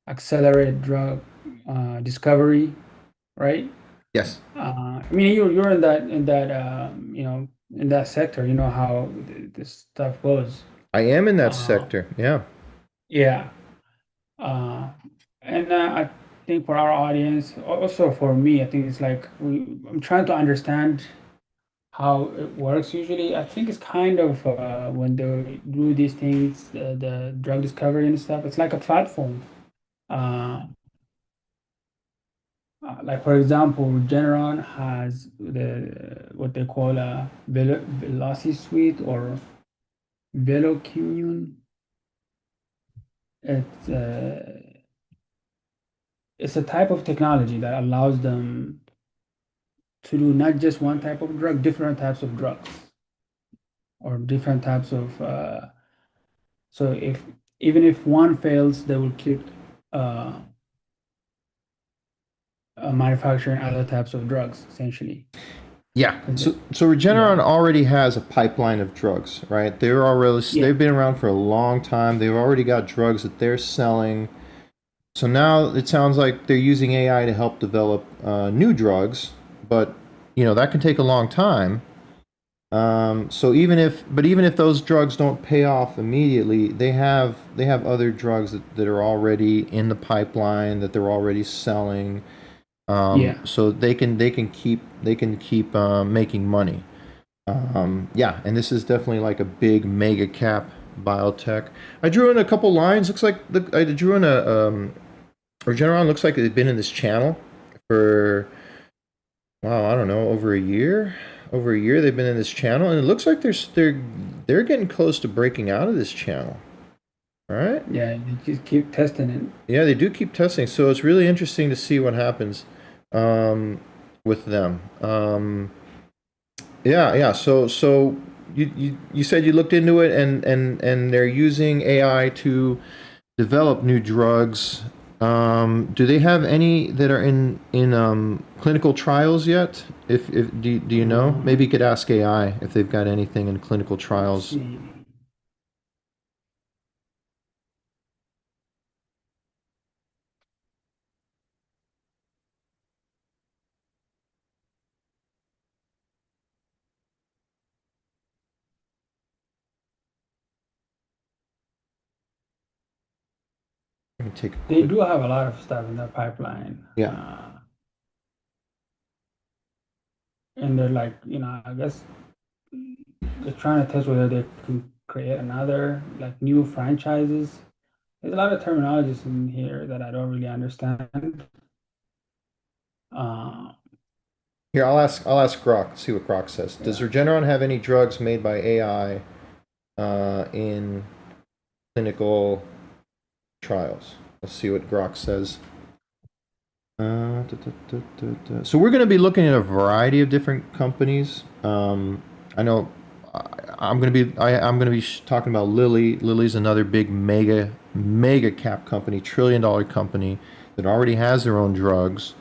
accelerate drug discovery, right?
Yes,
I mean, you're in that sector. You know how this stuff goes.
I am in that
Uh,
sector. Yeah.
yeah. Uh, and I think for our audience, also for me, I think it's like I'm trying to understand how it works usually. I think it's kind of when they do these things, the drug discovery and stuff, it's like a platform. Uh, like for example, Regeneron has what they call a velocity suite or velocommune. It's it's a type of technology that allows them to do not just one type of drug, different types of drugs or different types of. So if even if one fails, they will keep uh, manufacturing other types of drugs, essentially.
Yeah.
'Cause
So Regeneron
yeah,
already has a pipeline of drugs, right?
yeah,
They've been around for a long time. They've already got drugs that they're selling. So now it sounds like they're using AI to help develop new drugs, but that can take a long time. So even if those drugs don't pay off immediately, they have other drugs that are already in the pipeline that they're already selling.
yeah.
So they can keep making money. Yeah, and this is definitely like a big mega cap biotech. I drew in a couple lines. Looks like I drew in a Regeneron. Looks like they've been in this channel for, wow, I don't know, over a year. Over a year they've been in this channel, and it looks like they're getting close to breaking out of this channel. All right.
Yeah, you just keep testing it.
Yeah, they do keep testing, so it's really interesting to see what happens um, with them. Yeah, yeah. So you said you looked into it, and they're using AI to develop new drugs. Do they have any that are in clinical trials yet? If do you know? Maybe you could ask AI if they've got anything in clinical
Let's
trials.
see.
Let me take a
They
quick.
do have a lot of stuff in their pipeline.
Yeah.
And they're like, I guess they're trying to test whether they can create another, like new franchises. There's a lot of terminologies in here that I don't really understand. Uh,
Here, I'll ask Grok. See what Grok says. Does
yeah.
Regeneron have any drugs made by AI in clinical trials? Let's see what Grok says. So we're going to be looking at a variety of different companies. I know I'm going to be talking about Lilly. Lilly's another big mega cap company, $1 trillion company that already has their own drugs,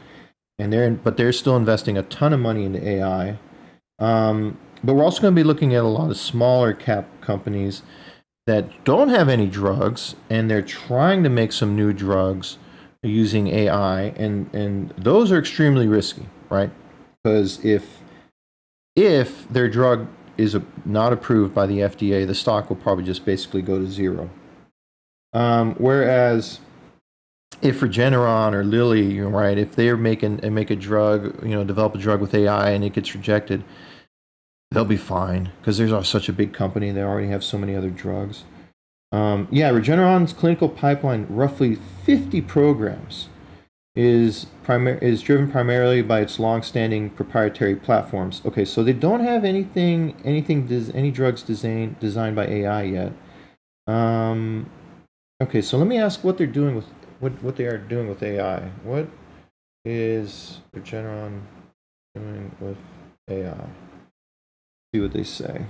and but they're still investing a ton of money into AI. But we're also going to be looking at a lot of smaller cap companies that don't have any drugs, and they're trying to make some new drugs using AI, and those are extremely risky, right? Because if their drug is not approved by the FDA, the stock will probably just basically go to zero. Whereas if Regeneron or Lilly, right, if they're make a drug, develop a drug with AI and it gets rejected, they'll be fine because there's such a big company. They already have so many other drugs. Yeah, Regeneron's clinical pipeline, roughly 50 programs, is driven primarily by its long-standing proprietary platforms. Okay, so they don't have any drugs designed by AI yet. Okay, so let me ask what they're doing with what they are doing with AI. What is Regeneron doing with AI? See what they say.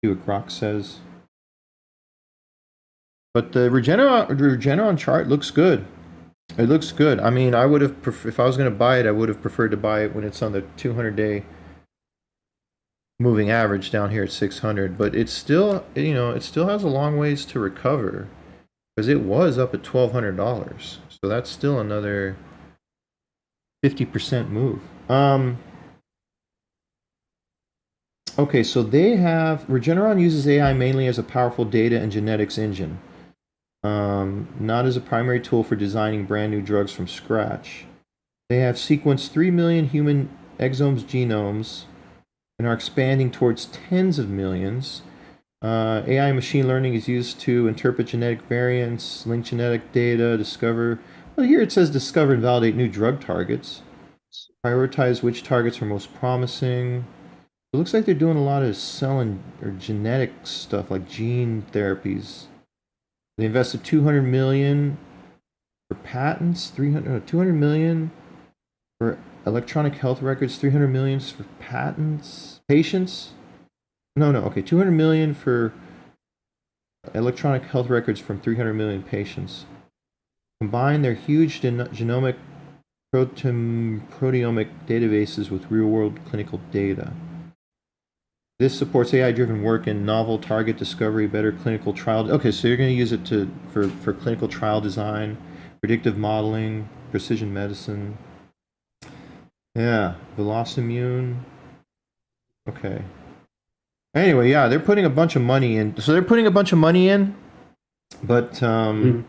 See what Grok says. But the Regeneron chart looks good. It looks good. I mean, I would have if I was going to buy it, I would have preferred to buy it when it's on the 200-day moving average down here at 600. But it's still, it still has a long ways to recover because it was up at $1,200. So that's still another 50% move. Okay, so Regeneron uses AI mainly as a powerful data and genetics engine. Not as a primary tool for designing brand new drugs from scratch. They have sequenced 3 million human exomes genomes and are expanding towards tens of millions. AI machine learning is used to interpret genetic variants, link genetic data, well, here it says discover and validate new drug targets, prioritize which targets are most promising. It looks like they're doing a lot of cell or genetic stuff like gene therapies. They invested 200 million for patents, 200 million for electronic health records, 300 million for patents, patients. No, okay, 200 million for electronic health records from 300 million patients. Combine their huge genomic proteomic databases with real-world clinical data. This supports AI-driven work in novel target discovery, better clinical trial. Okay, so you're going to use it for clinical trial design, predictive modeling, precision medicine. Yeah, Velocimmune. Okay. Anyway, yeah, they're putting a bunch of money in. So they're putting a bunch of money in, but yeah,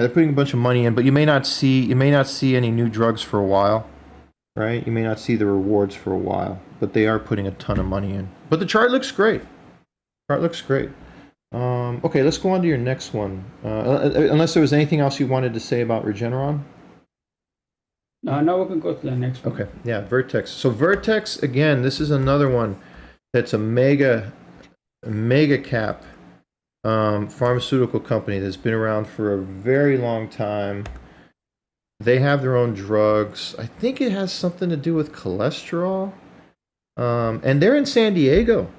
they're putting a bunch of money in, but you may not see any new drugs for a while, right? You may not see the rewards for a while, but they are putting a ton of money in. But the chart looks great. Chart looks great. Okay, let's go on to your next one. Unless there was anything else you wanted to say about Regeneron.
Now we can go to the next one.
Okay, yeah, Vertex. So Vertex, again, this is another one that's a mega cap pharmaceutical company that's been around for a very long time. They have their own drugs. I think it has something to do with cholesterol. And they're in San Diego.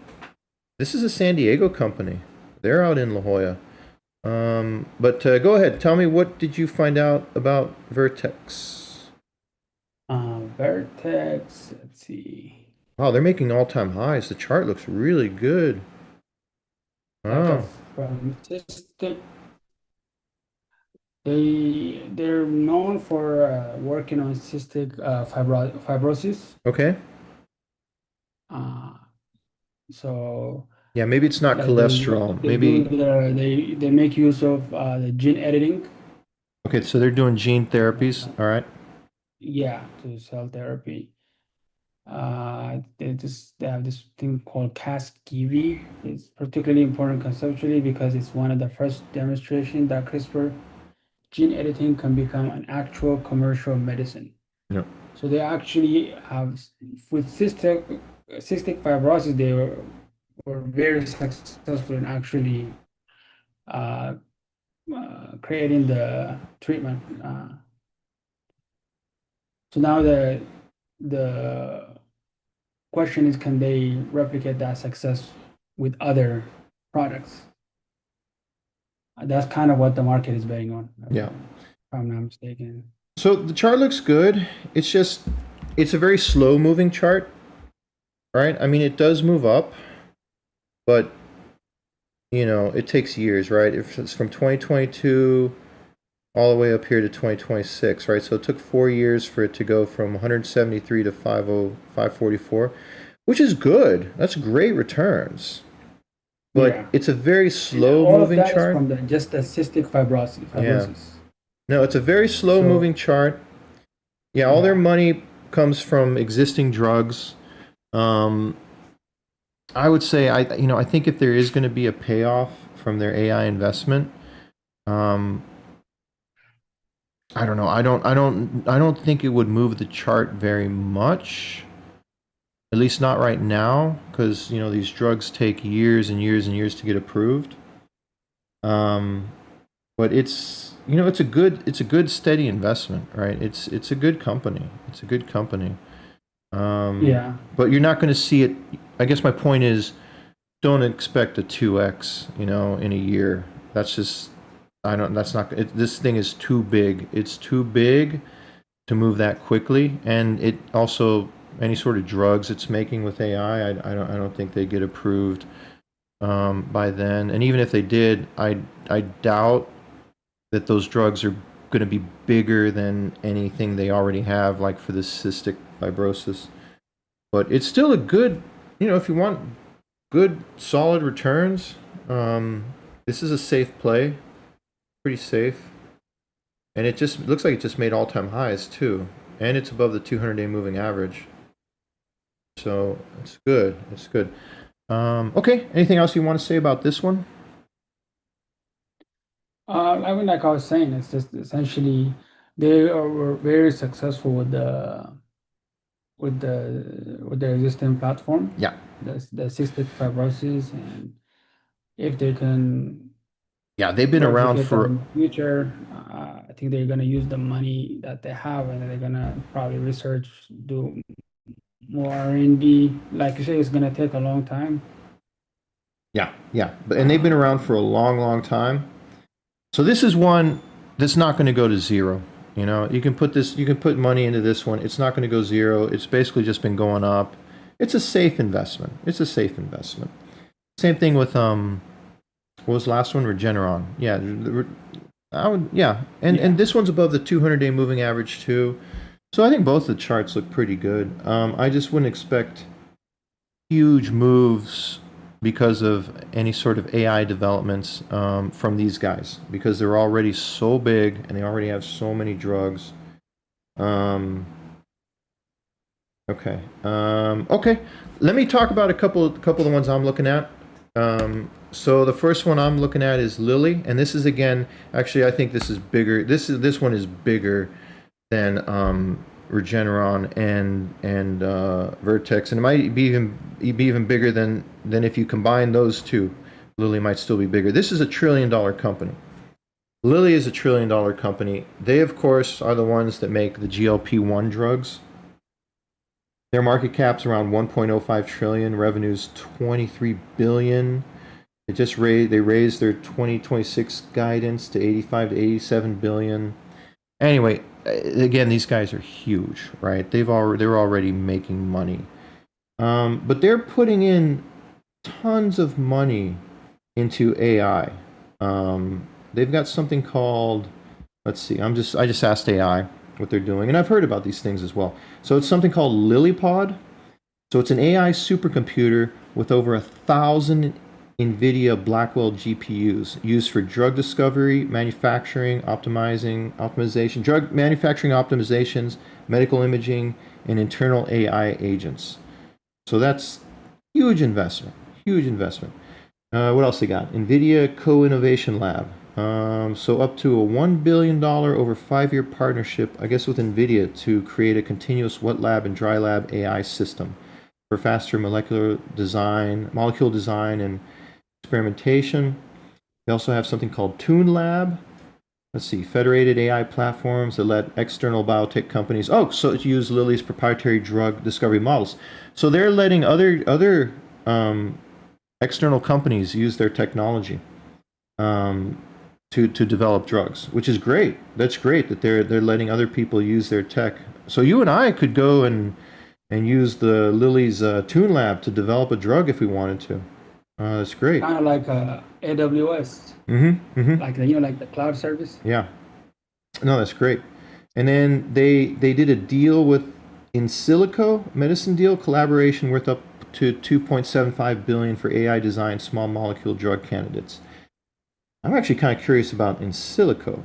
This is a San Diego company. They're out in La Jolla. But go ahead. Tell me, what did you find out about Vertex?
Vertex, let's see.
Wow, they're making all-time highs. The chart looks really good. Wow.
From cystic, they're known for working on cystic fibrosis.
Okay.
So
Yeah, maybe it's not
like
cholesterol. Maybe.
they make use of the gene editing.
Okay, so they're doing gene therapies. All right.
Yeah, to cell therapy. They have this thing called Casgevy. It's particularly important conceptually because it's one of the first demonstration that CRISPR gene editing can become an actual commercial medicine.
Yep.
So they actually have, with cystic fibrosis, they were very successful in actually creating the treatment. So now the question is, can they replicate that success with other products? That's kind of what the market is betting on.
Yeah.
If I'm not mistaken.
So the chart looks good. It's a very slow moving chart, right? I mean, it does move up, but it takes years, right? If it's from 2022 all the way up here to 2026, right? So it took 4 years for it to go from 173 to 544, which is good. That's great returns. But
Yeah.
it's a very slow
All of
moving
that is
chart.
from just the cystic fibrosis.
Yeah. No, it's a very slow moving chart. Yeah, all their money comes from existing drugs. I would say I think if there is going to be a payoff from their AI investment, I don't know. I don't think it would move the chart very much. At least not right now, because these drugs take years and years and years to get approved. But it's a good steady investment, right? It's a good company. It's a good company.
Yeah.
But you're not going to see it. I guess my point is, don't expect a 2x, in a year. That's just that's not. This thing is too big. It's too big to move that quickly, and it also, any sort of drugs it's making with AI, I don't think they get approved by then. And even if they did, I doubt that those drugs are going to be bigger than anything they already have, like for the cystic fibrosis. But it's still a good, if you want good solid returns, this is a safe play, pretty safe. And it looks like it just made all-time highs too, and it's above the 200-day moving average. So it's good. It's good. Okay. Anything else you want to say about this one?
I mean, like I was saying, it's just essentially were very successful with their existing platform.
Yeah.
The cystic fibrosis, and if they can.
Yeah, they've been around for.
In the future, I think they're gonna use the money that they have, and they're gonna probably research, do more R&D. Like you say, it's gonna take a long time.
Yeah, yeah, and they've been around for a long, long time. So this is one. that's not going to go to zero. You know, you can put money into this one. It's not going to go zero. It's basically just been going up. It's a safe investment. It's a safe investment. Same thing with what was the last one? Regeneron. Yeah, I would, yeah, and this one's above the 200-day moving average too. So I think both the charts look pretty good. I just wouldn't expect huge moves because of any sort of AI developments from these guys because they're already so big and they already have so many drugs. Um, okay. Okay. Let me talk about a couple of the ones I'm looking at. So the first one I'm looking at is Lilly, and this is again, actually, I think this is bigger. This one is bigger than Regeneron and Vertex, and it might be even bigger than if you combine those two. Lilly might still be bigger. This is a $1 trillion company. Lilly is a $1 trillion company. They, of course, are the ones that make the GLP-1 drugs. Their market cap's around 1.05 trillion, revenues 23 billion. They raised their 2026 guidance to 85 to 87 billion. Anyway, again, these guys are huge, right? They're already making money, but they're putting in tons of money into AI. They've got something called, let's see, I just asked AI what they're doing, and I've heard about these things as well. So it's something called LilyPod. So it's an AI supercomputer with over 1,000 NVIDIA Blackwell GPUs used for drug discovery, manufacturing, optimization, drug manufacturing optimizations, medical imaging, and internal AI agents. So that's huge investment. Huge investment. What else they got? NVIDIA Co-Innovation Lab. So up to a $1 billion over 5-year partnership, I guess, with NVIDIA to create a continuous wet lab and dry lab AI system for faster molecule design, and experimentation. They also have something called Toon Lab. Let's see, federated AI platforms that let external biotech companies use Lilly's proprietary drug discovery models. So they're letting other external companies use their technology to develop drugs, which is great. That's great that they're letting other people use their tech. So you and I could go and use the Lilly's Toon Lab to develop a drug if we wanted to. That's great.
Kind of like AWS, like like the cloud service.
Yeah. No, that's great. And then they did a deal with In Silico medicine deal collaboration worth up to 2.75 billion for AI designed small molecule drug candidates. I'm actually kind of curious about In Silico.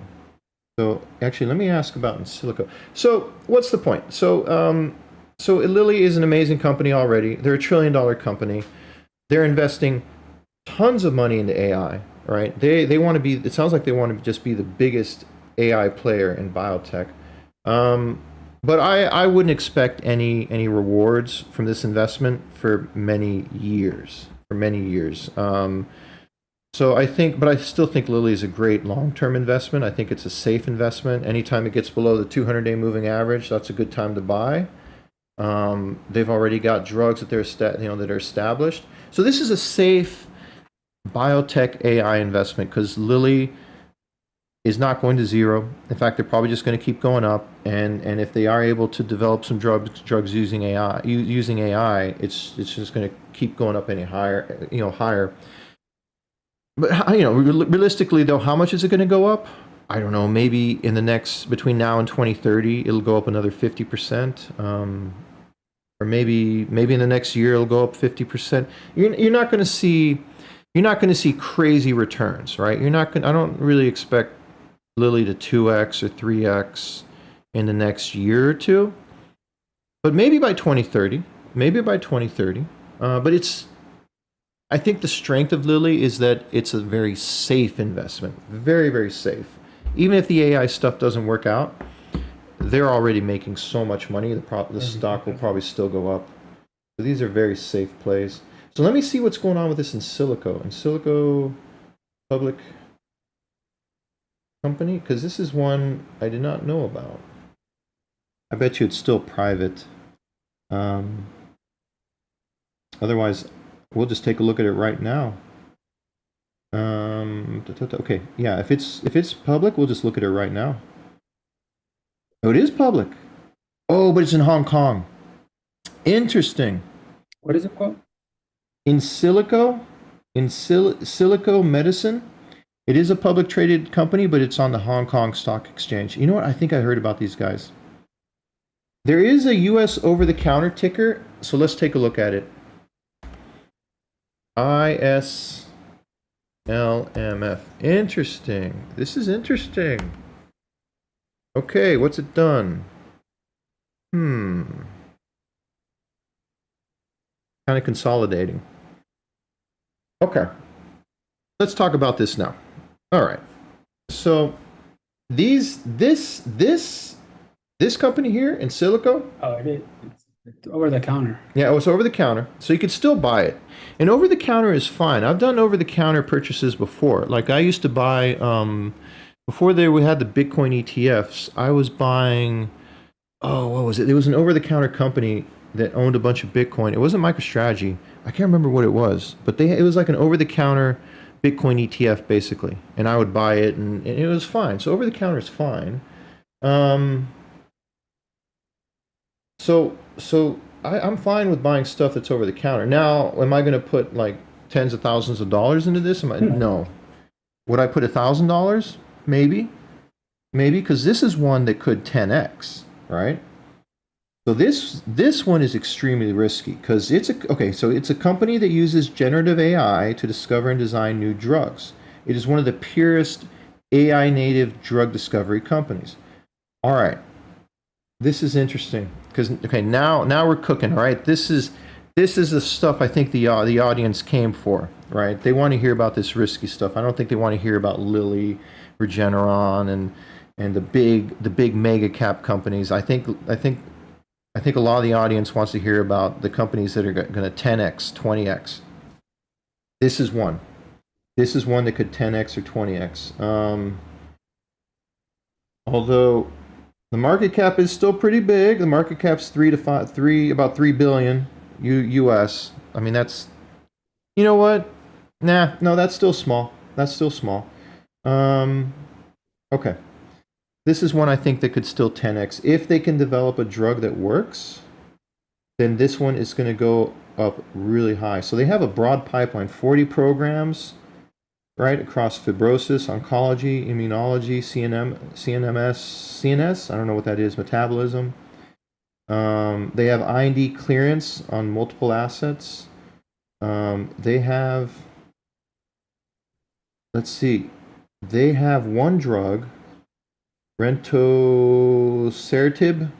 So actually, let me ask about In Silico. So what's the point? So Lilly is an amazing company already. They're a $1 trillion company. They're investing tons of money into AI, right? They want to be. It sounds like they want to just be the biggest AI player in biotech. But I wouldn't expect any rewards from this investment for many years. So but I still think Lilly is a great long-term investment. I think it's a safe investment. Anytime it gets below the 200-day moving average, that's a good time to buy. They've already got drugs that that are established. So this is a safe biotech AI investment because Lilly is not going to zero. In fact, they're probably just going to keep going up. And if they are able to develop some drugs using AI, it's just going to keep going up any higher, higher. But realistically though, how much is it going to go up? I don't know. Maybe between now and 2030, it'll go up another 50%. Or maybe in the next year it'll go up 50%. You're not going to see crazy returns, right? I don't really expect Lilly to 2x or 3x in the next year or two. But maybe by 2030. But I think the strength of Lilly is that it's a very safe investment. Very, very safe. Even if the AI stuff doesn't work out, they're already making so much money. The stock will probably still go up. So these are very safe plays. So let me see what's going on with this In Silico public company, because this is one I did not know about. I bet you it's still private. Otherwise, we'll just take a look at it right now. Okay, yeah. If it's public, we'll just look at it right now. Oh, it is public. Oh, but it's in Hong Kong. Interesting.
What is it called?
In silico, silico medicine. It is a public traded company, but it's on the Hong Kong Stock Exchange. You know what? I think I heard about these guys. There is a US over the counter ticker, so let's take a look at it. ISLMF. Interesting. This is interesting. Okay, what's it done? Kind of consolidating. Okay. Let's talk about this now. All right. So this company here in Silico,
Oh, it is. It's over the counter.
yeah, it's over the counter, so you could still buy it. And over the counter is fine. I've done over the counter purchases before. Like I used to buy before we had the Bitcoin ETFs. I was buying, oh, what was it? It was an over the counter company that owned a bunch of Bitcoin. It wasn't MicroStrategy. I can't remember what it was, but it was like an over the counter Bitcoin ETF basically, and I would buy it, and it was fine. So over the counter is fine. I'm fine with buying stuff that's over the counter. Now, am I going to put like tens of thousands of dollars into this? No. Would I put $1,000? Maybe, because this is one that could 10x, right? So this one is extremely risky because it's a company that uses generative AI to discover and design new drugs. It is one of the purest AI native drug discovery companies. All right. This is interesting because now we're cooking, right? This is the stuff I think the audience came for, right? They want to hear about this risky stuff. I don't think they want to hear about Lilly, Regeneron, and the big mega cap companies. I think a lot of the audience wants to hear about the companies that are going to 10x, 20x. This is one. This is one that could 10x or 20x. Although the market cap is still pretty big. The market cap's about 3 billion US. I mean, that's, you know what? No, that's still small. That's still small. Okay. This is one I think that could still 10x. If they can develop a drug that works, then this one is going to go up really high. So they have a broad pipeline, 40 programs, right, across fibrosis, oncology, immunology, CNS, I don't know what that is, metabolism. They have IND clearance on multiple assets. They have, let's see, they have one drug, Rentoserative.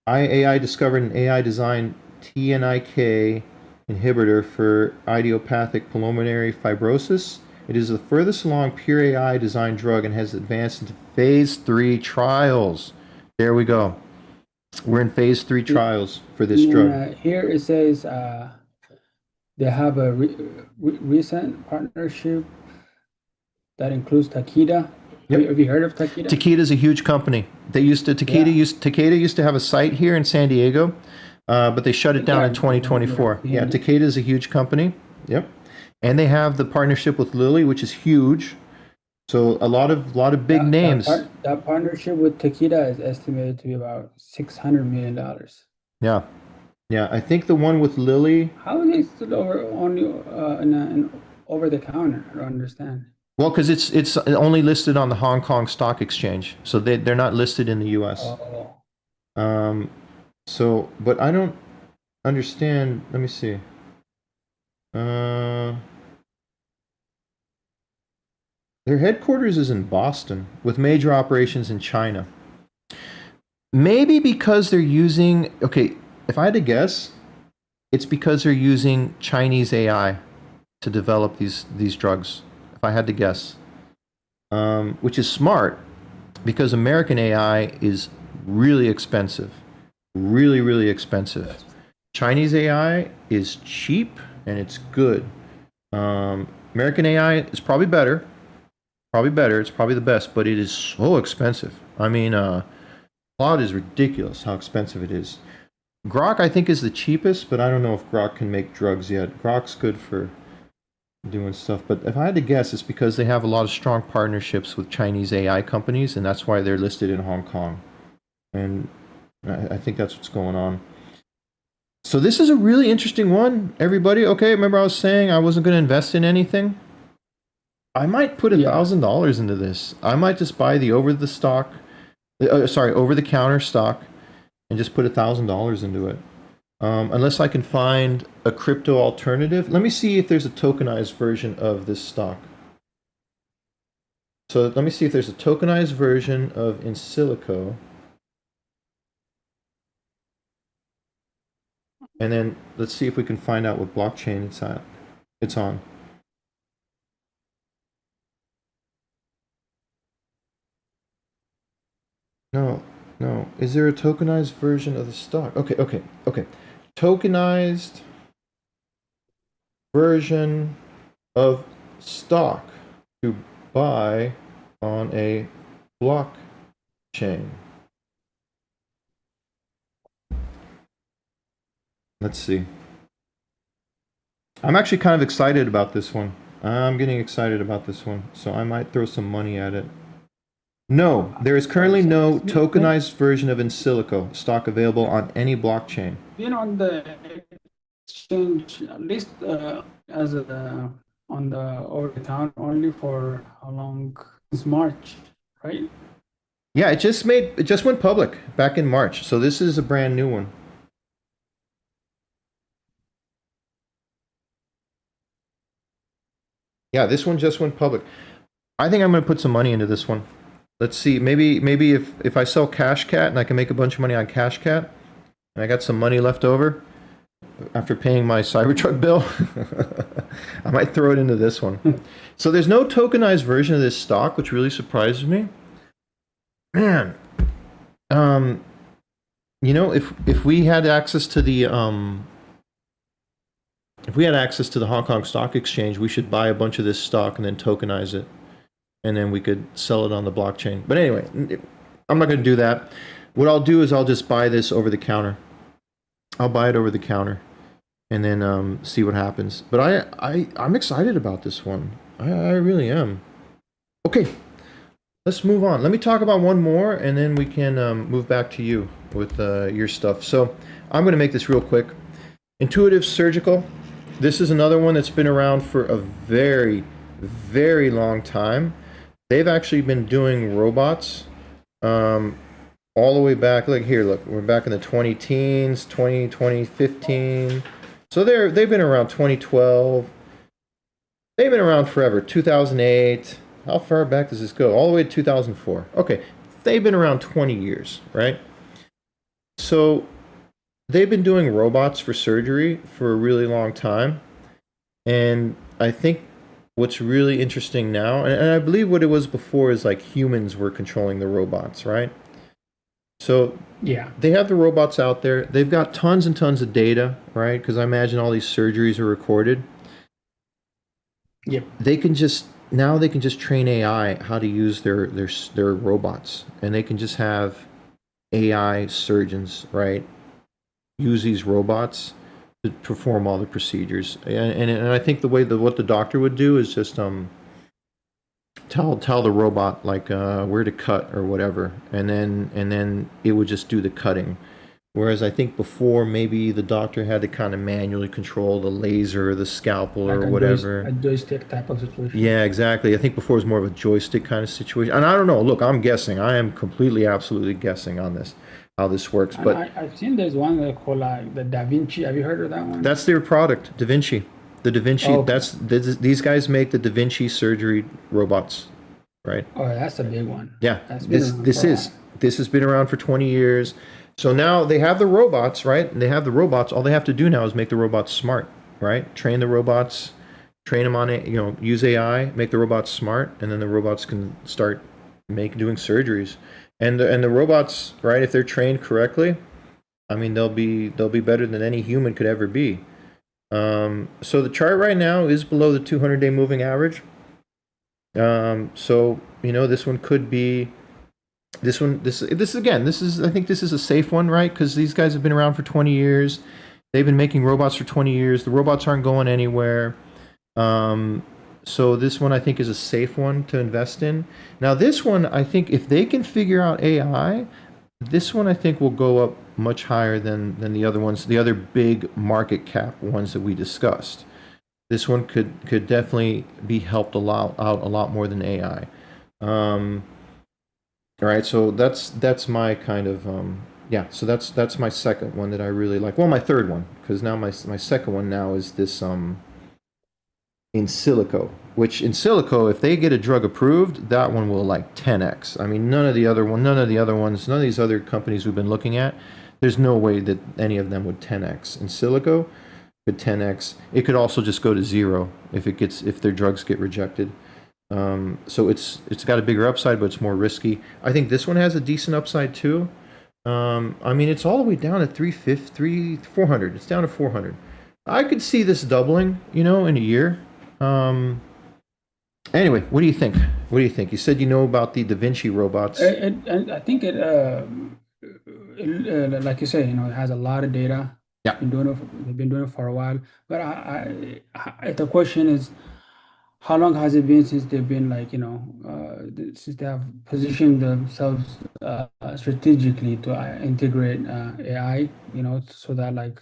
AI discovered an AI designed TNIK inhibitor for idiopathic pulmonary fibrosis. It is the furthest along pure AI designed drug and has advanced into phase 3 trials. There we go. We're in phase 3 trials for this drug.
Here it says they have a recent partnership that includes Takeda.
Yep.
Have you heard of Takeda?
Takeda is a huge company. Takeda used to have a site here in San Diego, but they shut it down in 2024. Yeah, Takeda is a huge company. Yep, and they have the partnership with Lilly, which is huge. So a lot of big names.
That partnership with Takeda is estimated to be about $600 million.
Yeah, I think the one with Lilly.
How is it still over the counter? I don't understand.
Well, because it's only listed on the Hong Kong Stock Exchange, so they're not listed in the U.S.
Oh.
So, but I don't understand. Let me see. Their headquarters is in Boston, with major operations in China. Maybe because they're using. Okay, if I had to guess, it's because they're using Chinese AI to develop these drugs. If I had to guess, which is smart because American AI is really expensive, really expensive. Chinese AI is cheap and it's good. American AI is probably better. It's probably the best, but it is so expensive. I mean, Cloud is ridiculous how expensive it is. Grok, I think, is the cheapest, but I don't know if Grok can make drugs yet. Grok's good for doing stuff. But if I had to guess, it's because they have a lot of strong partnerships with Chinese AI companies, and that's why they're listed in Hong Kong. And I think that's what's going on. So this is a really interesting one, everybody. Okay, remember I was saying I wasn't going to invest in anything? I might put
Yeah.
$1,000 into this. I might just buy the over the counter stock, and just put $1,000 into it. Unless I can find a crypto alternative. Let me see if there's a tokenized version of this stock. So let me see if there's a tokenized version of In Silico. And then let's see if we can find out what blockchain it's on. No, no. Is there a tokenized version of the stock? Okay. Tokenized version of stock to buy on a blockchain. Let's see. I'm actually kind of excited about this one. I'm getting excited about this one, so I might throw some money at it. No, there is currently no tokenized version of In Silico stock available on any blockchain.
Been on the exchange list as on the over the counter only for how long? Since March, right?
Yeah, it just went public back in March, so this is a brand new one. Yeah, this one just went public. I think I'm going to put some money into this one. Let's see. Maybe if I sell Cash Cat and I can make a bunch of money on Cash Cat, and I got some money left over after paying my Cybertruck bill, I might throw it into this one. So there's no tokenized version of this stock, which really surprises me. Man, if we had access to the Hong Kong Stock Exchange, we should buy a bunch of this stock and then tokenize it, and then we could sell it on the blockchain. But anyway, I'm not going to do that. What I'll do is I'll just buy this over the counter. I'll buy it over the counter, and then see what happens. But I'm excited about this one. I really am. Okay, let's move on. Let me talk about one more, and then we can move back to you with your stuff. So I'm going to make this real quick. Intuitive Surgical. This is another one that's been around for a very, very long time. They've actually been doing robots all the way back. Like here, look, we're back in the 20-teens, 2015. So they've been around 2012. They've been around forever. 2008. How far back does this go? All the way to 2004. Okay, they've been around 20 years, right? So they've been doing robots for surgery for a really long time. And I think what's really interesting now, and I believe what it was before is like humans were controlling the robots, right? So
Yeah.
they have the robots out there. They've got tons and tons of data, right? Because I imagine all these surgeries are recorded.
Yep.
They can just train AI how to use their robots, and they can just have AI surgeons, right, use these robots to perform all the procedures. And I think the way what the doctor would do is just tell the robot like where to cut or whatever, and then it would just do the cutting. Whereas I think before maybe the doctor had to kind of manually control the laser or the scalpel
Like
or
a
whatever.
joystick type of situation.
Yeah, exactly. I think before it was more of a joystick kind of situation. And I don't know. Look, I'm guessing. I am completely, absolutely guessing on this, how this works.
And
But
I've seen there's one that called like the Da Vinci. Have you heard of that one?
that's their product, Da Vinci. The Da Vinci.
Oh, okay.
These guys make the Da Vinci surgery robots, right?
Oh, that's a big one.
Yeah.
That's been around for a while.
This has been around for 20 years. So now they have the robots, right? And they have the robots. All they have to do now is make the robots smart, right? Train the robots, train them on it, use AI, make the robots smart, and then the robots can start doing surgeries. And the robots, right, if they're trained correctly, I mean they'll be better than any human could ever be. So the chart right now is below the 200-day moving average. So this one could be I think this is a safe one, right? Because these guys have been around for 20 years. They've been making robots for 20 years. The robots aren't going anywhere. Um, so this one I think is a safe one to invest in. Now this one I think if they can figure out AI, this one I think will go up much higher than the other ones, the other big market cap ones that we discussed. This one could definitely be helped a lot out a lot more than AI. All right, so that's my kind of yeah. So that's my second one that I really like. Well, my third one, because now my second one now is this in silico, which in silico, if they get a drug approved, that one will like 10x. I mean, none of the other ones, none of these other companies we've been looking at, there's no way that any of them would 10x. In silico, could 10x. It could also just go to zero if their drugs get rejected. So it's got a bigger upside, but it's more risky. I think this one has a decent upside too. I mean, it's all the way down to 350, 400. It's down to 400. I could see this doubling, in a year. Um, anyway, what do you think? What do you think? You said you know about the Da Vinci robots.
And I think like you say, it has a lot of data.
Yeah.
They've been doing it for a while. But the question is, how long has it been since they've been like, since they have positioned themselves strategically to integrate AI, so that like,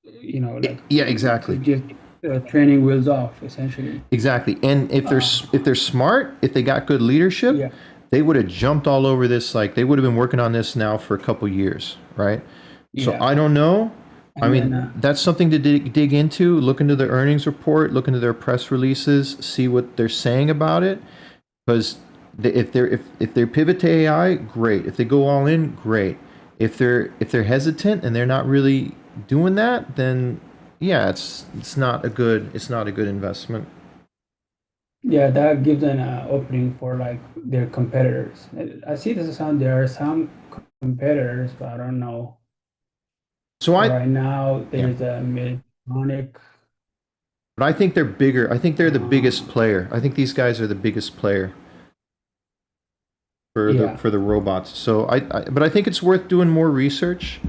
like
Yeah,
to
exactly.
get training wheels off, essentially.
Exactly. And if they're smart, if they got good leadership,
Yeah,
they would have jumped all over this. Like they would have been working on this now for a couple years, right? So
yeah.
I don't know. I
And then,
mean, that's something to dig into. Look into the earnings report. Look into their press releases. See what they're saying about it. Because if they pivot to AI, great. If they go all in, great. If they're hesitant and they're not really doing that, then yeah, it's not a good investment.
yeah, that gives an opening for like their competitors. I see there are some competitors, but I don't know.
So
Right now,
yeah,
there's a Medtronic.
but I think they're bigger. I think they're the biggest
Um,
player. I think these guys are the biggest player for the
yeah,
for the robots. So but I think it's worth doing more research.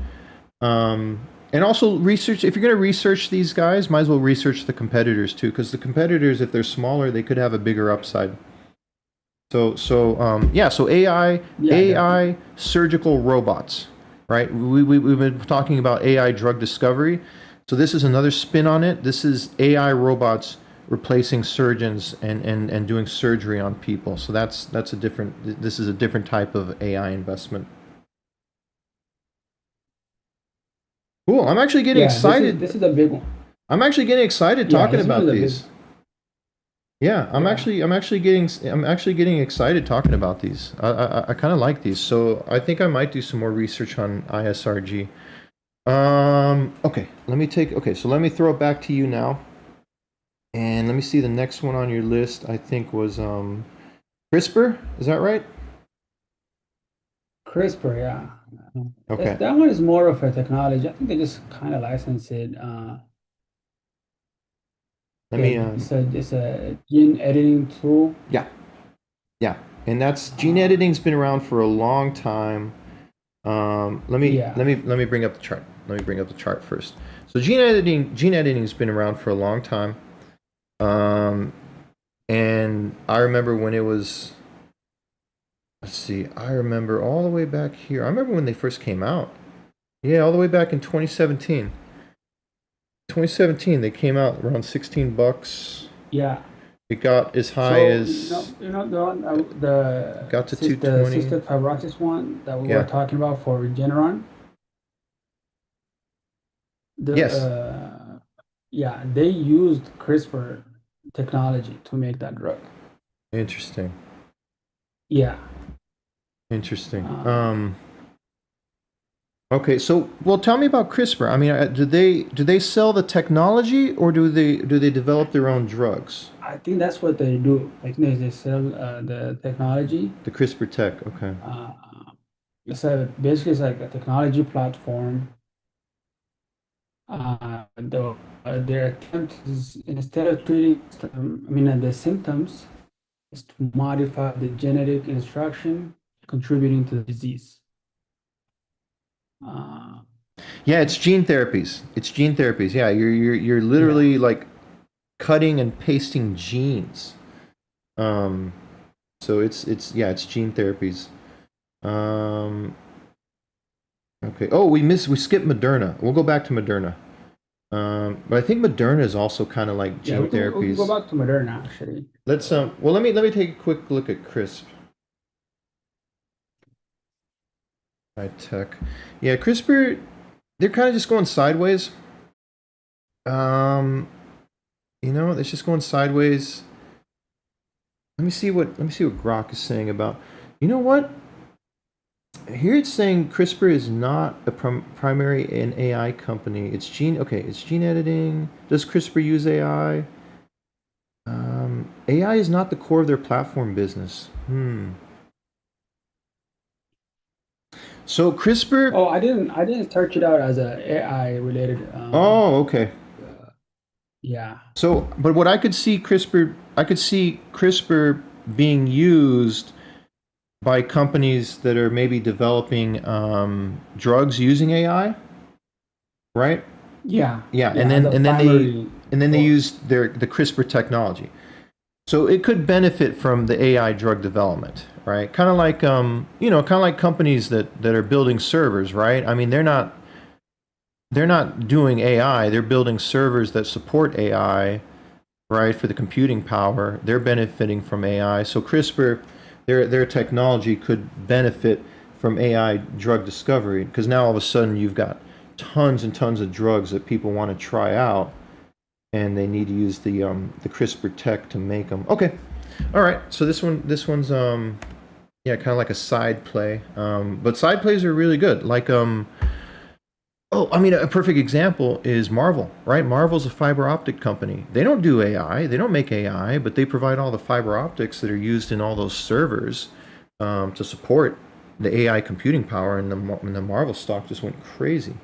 And also research. If you're going to research these guys, might as well research the competitors too, because the competitors, if they're smaller, they could have a bigger upside. So yeah. So
yeah,
AI surgical robots, right? We've been talking about AI drug discovery. So this is another spin on it. This is AI robots replacing surgeons and doing surgery on people. So that's a different. This is a different type of AI investment. Cool. I'm actually getting
yeah. This is
excited.
this is a big one.
I'm actually getting excited
Yeah,
talking
this one is
about
a big.
these. Yeah,
Yeah,
I'm actually getting excited talking about these. I kind of like these, so I think I might do some more research on ISRG. Okay, so let me throw it back to you now, and let me see the next one on your list. I think was CRISPR. Is that right?
CRISPR. Yeah,
Okay.
that one is more of a technology. I think they just kind of license it.
Let
Yeah,
me
it's a gene editing tool.
yeah, yeah, and that's gene
Uh,
editing's been around for a long time. Let me
yeah,
let me let me bring up the chart. Let me bring up the chart first. So gene editing's been around for a long time. Um, and I remember when it was. Let's see. I remember all the way back here. I remember when they first came out. Yeah, all the way back in 2017. 2017, they came out around 16 bucks.
yeah.
It got as high
So
as
the one
got to
the
220.
cystic fibrosis one that we were
Yeah.
talking about for Regeneron. The
Yes.
Yeah, they used CRISPR technology to make that drug.
Interesting.
Yeah.
Interesting.
Uh,
Okay, so well, tell me about CRISPR. I mean, do they sell the technology or do they develop their own drugs?
I think that's what they do. I think they sell the technology.
The CRISPR tech. Okay.
Uh, it's like a technology platform. Their attempt is instead of treating, the symptoms, is to modify the genetic instruction contributing to the disease. Uh,
Yeah, it's gene therapies. It's gene therapies. Yeah, you're
yeah,
literally like cutting and pasting genes. Um, so it's gene therapies. Um, okay. Oh, we skipped Moderna. We'll go back to Moderna. But I think Moderna is also kind of like
Yeah,
gene
we can go
therapies.
back to Moderna actually.
Let's well let me take a quick look at CRISP. Biotech. Yeah, CRISPR, they're kind of just going sideways. Um, it's just going sideways. Let me see what Grok is saying about. You know what? Here it's saying CRISPR is not a primary an AI company. It's gene. Okay, it's gene editing. Does CRISPR use AI? AI is not the core of their platform business. So CRISPR.
Oh, I didn't search it out as a AI related.
Oh, okay.
Yeah,
So, but what I could see CRISPR being used by companies that are maybe developing drugs using AI, right?
yeah,
Yeah, and
yeah. As
then
a
and then they
primary
and then they
source.
use the CRISPR technology. So it could benefit from the AI drug development, right? Kind of like kind of like companies that are building servers, right? I mean, they're not doing AI, they're building servers that support AI, right, for the computing power. They're benefiting from AI. So CRISPR, their technology could benefit from AI drug discovery because now all of a sudden you've got tons and tons of drugs that people want to try out, and they need to use the CRISPR tech to make them. Okay, all right. So this one's yeah, kind of like a side play. But side plays are really good. Like oh, I mean, a perfect example is Marvel, right? Marvel's a fiber optic company. They don't do AI, they don't make AI, but they provide all the fiber optics that are used in all those servers to support the AI computing power, and the Marvel stock just went crazy.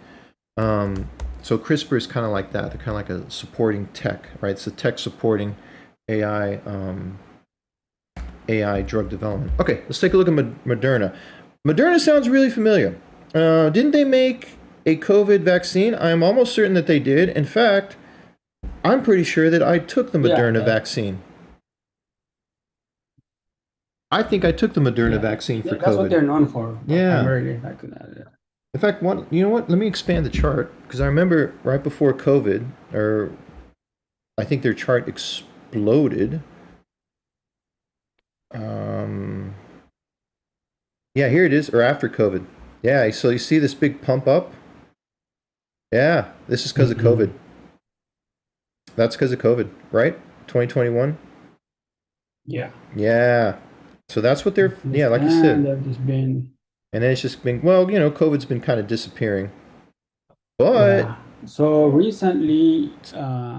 Um, so CRISPR is kind of like that. They're kind of like a supporting tech, right? It's a tech supporting AI AI drug development. Okay, let's take a look at Moderna. Moderna sounds really familiar. Didn't they make a COVID vaccine? I'm almost certain that they did. In fact, I'm pretty sure that I took the
Yeah,
Moderna vaccine. I think I took the Moderna
yeah.
vaccine for
That's what
COVID.
they're known for,
Yeah.
primarily. Like,
In fact, you know what? Let me expand the chart because I remember right before COVID, or I think their chart exploded. Um, yeah, here it is, or after COVID. Yeah, so you see this big pump up? Yeah, this is because of COVID.
Mhm.
That's because of COVID, right? 2021?
Yeah.
Yeah. So that's what they're,
Since
yeah, like you
then,
said.
they've just been,
And then it's just been, well, COVID's been kind of disappearing. But
yeah. So recently,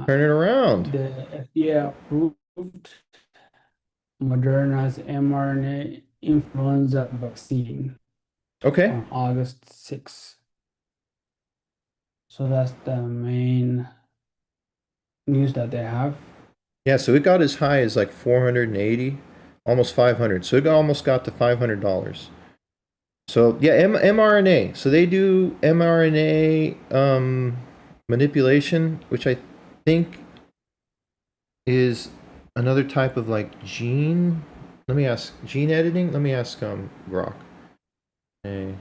turn it around.
the FDA approved Moderna's mRNA influenza vaccine
Okay.
on August 6th. So that's the main news that they have.
Yeah, so it got as high as like 480, almost 500. So almost got to $500. So yeah, mRNA. So they do mRNA manipulation, which I think is another type of like gene. Let me ask gene editing. Let me ask Grok. Okay.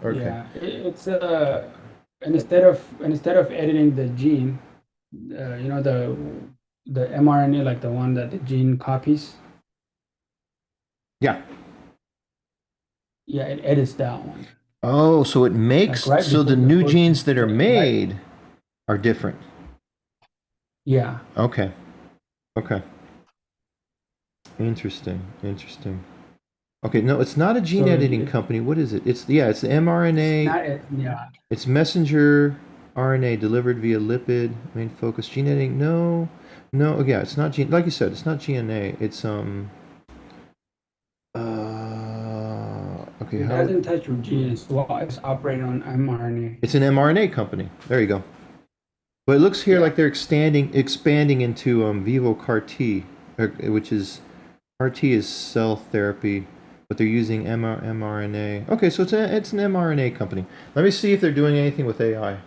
Okay.
Yeah, it's instead of editing the gene, the mRNA, like the one that the gene copies.
Yeah.
Yeah, it edits that one.
Oh, so it
Like
makes
right
so the
before the
new
protein.
genes that are
Right.
made are different.
Yeah.
Okay. Okay. Interesting. Interesting. Okay, no, it's not a gene
So
editing company. What is it? It's the
it's
mRNA.
not yeah.
It's messenger RNA delivered via lipid main focus. Gene editing? No. No, yeah, it's not gene. Like you said, it's not GNA. It's okay,
It
how
doesn't touch your genes while it's operating on mRNA.
it's an mRNA company. There you go. But it looks here
Yeah.
like they're expanding into vivo CAR T, which is CAR T is cell therapy, but they're using mRNA. Okay, so it's an mRNA company. Let me see if they're doing anything with AI.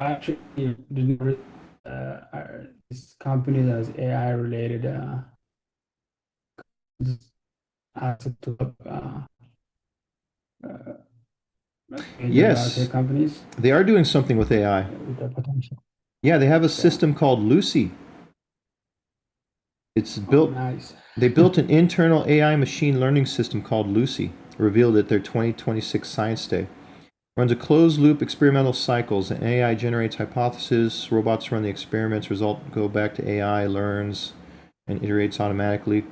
actually didn't this company that's AI related access to uh, major biotech
Yes,
companies
they are doing something with AI.
with the potential.
Yeah, they have a
Yeah.
system called Lucy. It's
Oh,
built.
nice.
They built an internal AI machine learning system called Lucy, revealed at their 2026 Science Day. Runs a closed loop experimental cycles. An AI generates hypotheses. Robots run the experiments. Result go back to AI, learns, and iterates automatically.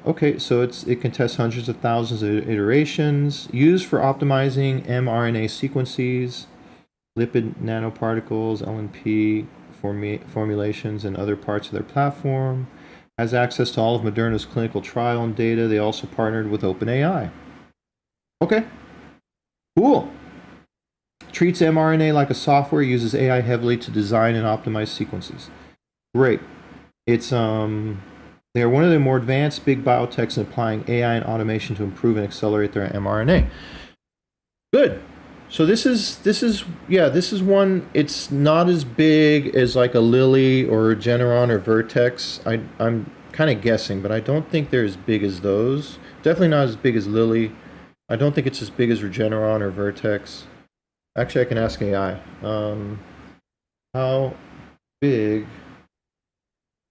Okay, so it can test hundreds of thousands of iterations. Used for optimizing mRNA sequences, lipid nanoparticles, LNP formulations, and other parts of their platform. Has access to all of Moderna's clinical trial and data. They also partnered with OpenAI. Okay, cool. Treats mRNA like a software, uses AI heavily to design and optimize sequences. Great. It's they are one of the more advanced big biotechs in applying AI and automation to improve and accelerate their mRNA. Good. So this is one. It's not as big as like a Lilly or Regeneron or Vertex. I'm kind of guessing, but I don't think they're as big as those. Definitely not as big as Lilly. I don't think it's as big as Regeneron or Vertex. Actually, I can ask AI. How big?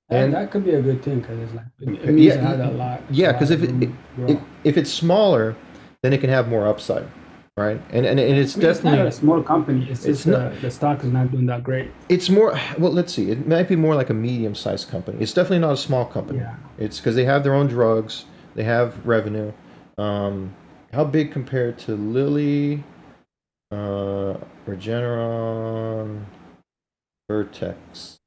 And
And
that could be a good thing because it's like it means
yeah,
it has a lot, it's a
yeah,
lot
because
of room to grow.
if it's smaller, then it can have more upside, right? And it's
I mean, it's not
definitely
a small company. It's
it's
just
not
the stock is not doing that great.
it's more well. Let's see. It might be more like a medium-sized company. It's definitely not a small company.
Yeah.
It's because they have their own drugs, they have revenue. Um, how big compared to Lilly, uh, Regeneron, Vertex?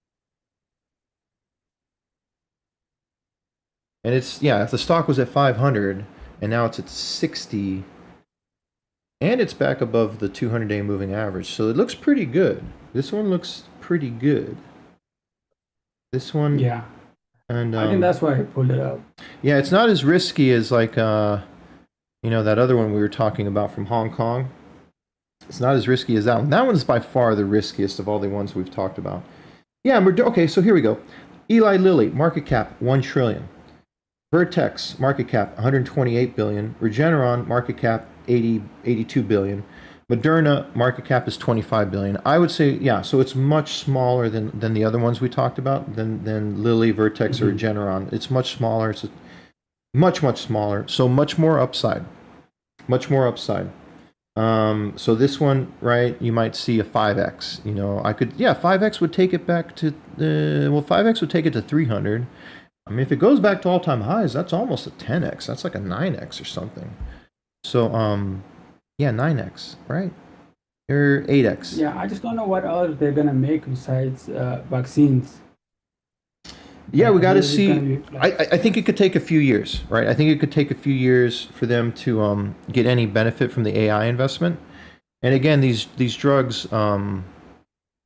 And it's yeah, if the stock was at 500 and now it's at 60 and it's back above the 200-day moving average. So it looks pretty good. This one looks pretty good. This one
Yeah.
and
I think that's why I pulled it up.
yeah, it's not as risky as like that other one we were talking about from Hong Kong. It's not as risky as that one. That one's by far the riskiest of all the ones we've talked about. Yeah, okay, so here we go. Eli Lilly, market cap 1 trillion. Vertex market cap 128 billion. Regeneron market cap 82 billion. Moderna market cap is 25 billion. I would say yeah, so it's much smaller than the other ones we talked about than Lilly, Vertex, or
Hmm.
Regeneron. It's much smaller. It's much smaller. So much more upside. Much more upside. So this one, right? You might see a 5x. I could yeah, 5x would take it back to 5x would take it to 300. I mean, if it goes back to all-time highs, that's almost a 10x. That's like a 9x or something. So, yeah, 9x, right? Or 8x.
Yeah, I just don't know what else they're gonna make besides vaccines.
Yeah, we got to
Is it gonna
see.
be
I,
like
I I think it could take a few years, right? I think it could take a few years for them to get any benefit from the AI investment. And again, these drugs,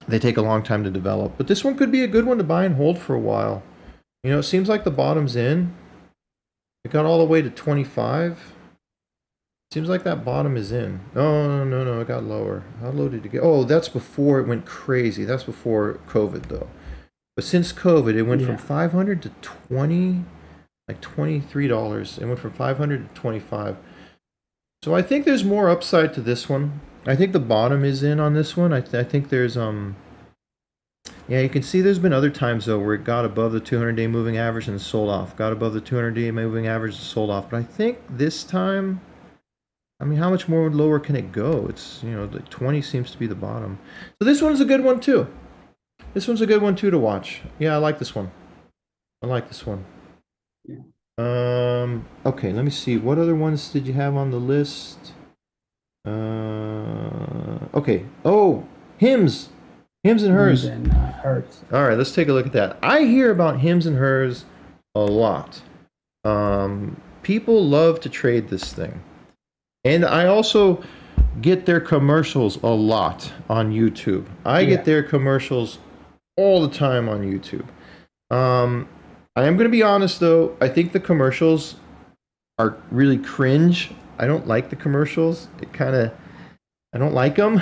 they take a long time to develop. But this one could be a good one to buy and hold for a while. It seems like the bottom's in. It got all the way to 25. Seems like that bottom is in. Oh, no, it got lower. How low did it get? Oh, that's before it went crazy. That's before COVID, though. But since COVID, it went from
yeah.
500 to 20, like $23. It went from 500 to 25. So I think there's more upside to this one. I think the bottom is in on this one. I think there's yeah, you can see there's been other times though where it got above the 200-day moving average and sold off. Got above the 200-day moving average and sold off. But I think this time, I mean, how much more lower can it go? It's, the 20 seems to be the bottom. So this one's a good one too. This one's a good one too to watch. Yeah, I like this one. I like this one.
Yeah.
Okay, let me see. What other ones did you have on the list? Okay. Oh, hymns. Hymns and
And
hers.
then Hertz.
All right, let's take a look at that. I hear about hims and hers a lot. People love to trade this thing. And I also get their commercials a lot on YouTube. I get
Yeah.
their commercials all the time on YouTube. I am going to be honest though, I think the commercials are really cringe. I don't like the commercials. It kind of I don't like them.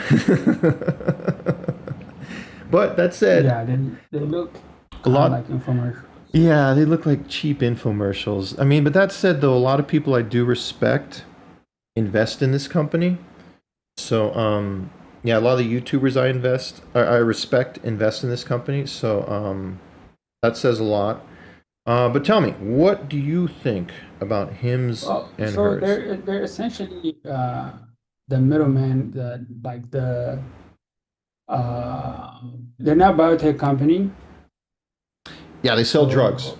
But that said,
Yeah, they look
a
kind of
lot,
like infomercials.
yeah, they look like cheap infomercials. I mean, but that said, though, a lot of people I do respect invest in this company. So, yeah, a lot of the YouTubers I respect invest in this company. So, that says a lot. But tell me, what do you think about hims
Well,
and
so
hers?
they're essentially the middleman, uh they're not biotech company.
Yeah, they sell drugs.
So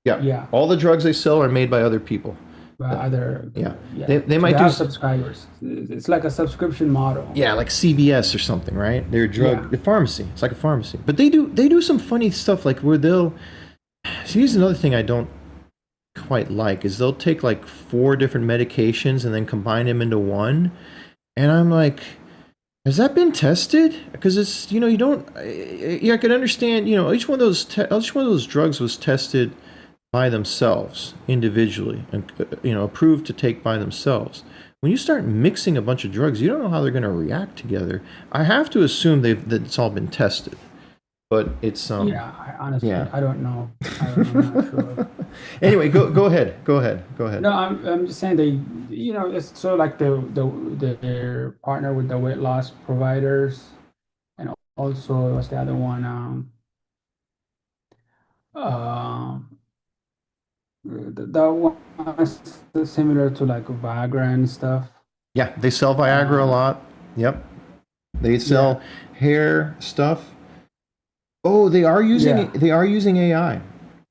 Yeah,
yeah,
all the drugs they sell are made by other people.
other
Yeah,
yeah.
they
So
might
they
do.
have subscribers. It's like a subscription model.
Yeah, like CVS or something, right? They're a
Yeah,
drug, the pharmacy. It's like a pharmacy, but they do some funny stuff like where they'll. So here's another thing I don't quite like is they'll take like four different medications and then combine them into one, and I'm like, has that been tested? Because it's you don't. Yeah, I can understand. Each one of each one of those drugs was tested by themselves individually and approved to take by themselves. When you start mixing a bunch of drugs, you don't know how they're going to react together. I have to assume that it's all been tested, but it's
yeah. Honestly,
yeah.
I don't know. I'm not sure.
Anyway, go ahead.
No, I'm just saying it's sort of like they're partner with the weight loss providers, and also what's the other one? Um, that one is similar to like Viagra and stuff.
Yeah, they sell Viagra a
Uh,
lot. Yep, they
yeah,
sell hair stuff. Oh,
yeah.
they are using AI.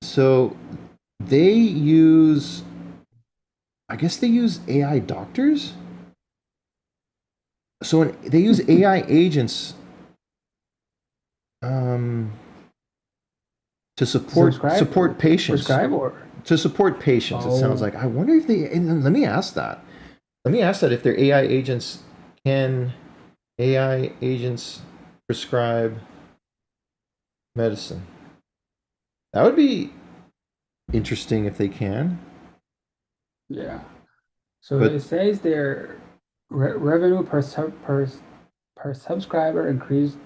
So they use I guess they use AI doctors. So they use AI agents um, to
Subscribe,
support patients.
prescribe, or
To support patients, it sounds
oh,
like. I wonder if they. And let me ask that. Let me ask that if their AI agents can AI agents prescribe medicine. That would be interesting if they can.
yeah. So
But
it says their revenue per subscriber increased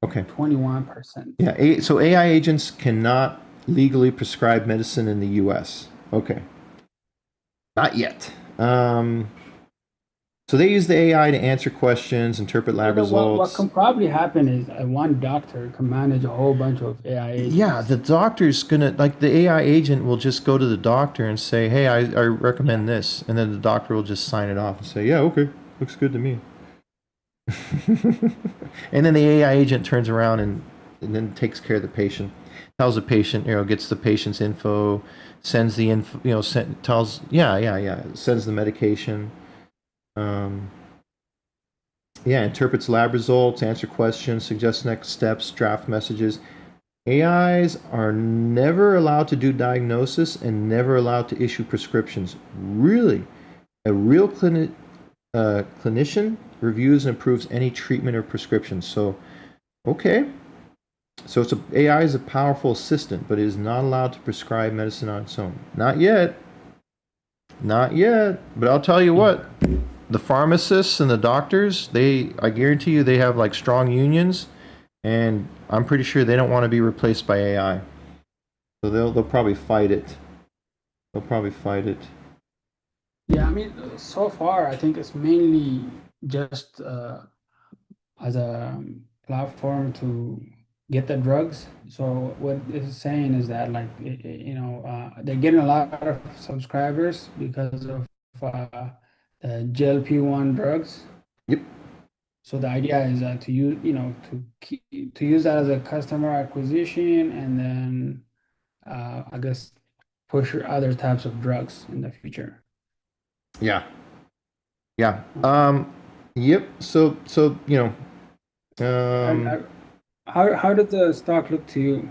okay,
21%.
yeah. So AI agents cannot legally prescribe medicine in the U.S. Okay, not yet. So they use the AI to answer questions, interpret
You
lab
know what
results.
can probably happen is one doctor can manage a whole bunch of AI
Yeah, the
agents.
doctor's gonna like the AI agent will just go to the doctor and say, "Hey, I
Yeah,
recommend this," and then the doctor will just sign it off and say, "Yeah, okay, looks good to me." And then the AI agent turns around and then takes care of the patient, tells the patient, gets the patient's info, sends the info, tells, yeah, sends the medication. Um, yeah, interprets lab results, answer questions, suggests next steps, draft messages. AIs are never allowed to do diagnosis and never allowed to issue prescriptions. Really, a real clinician reviews and approves any treatment or prescription. So, okay. So AI is a powerful assistant, but it is not allowed to prescribe medicine on its own. Not yet. Not yet. But I'll tell you
yeah,
what, the pharmacists and the doctors, I guarantee you they have like strong unions, and I'm pretty sure they don't want to be replaced by AI. So they'll probably fight it. They'll probably fight it.
yeah. I mean, so far I think it's mainly just as a platform to get the drugs. So what it's saying is that they're getting a lot of subscribers because of the GLP-1 drugs.
Yep.
So the idea is to use, to use that as a customer acquisition, and then I guess push other types of drugs in the future.
Yeah. Yeah. Yep. So
And how did the stock look to you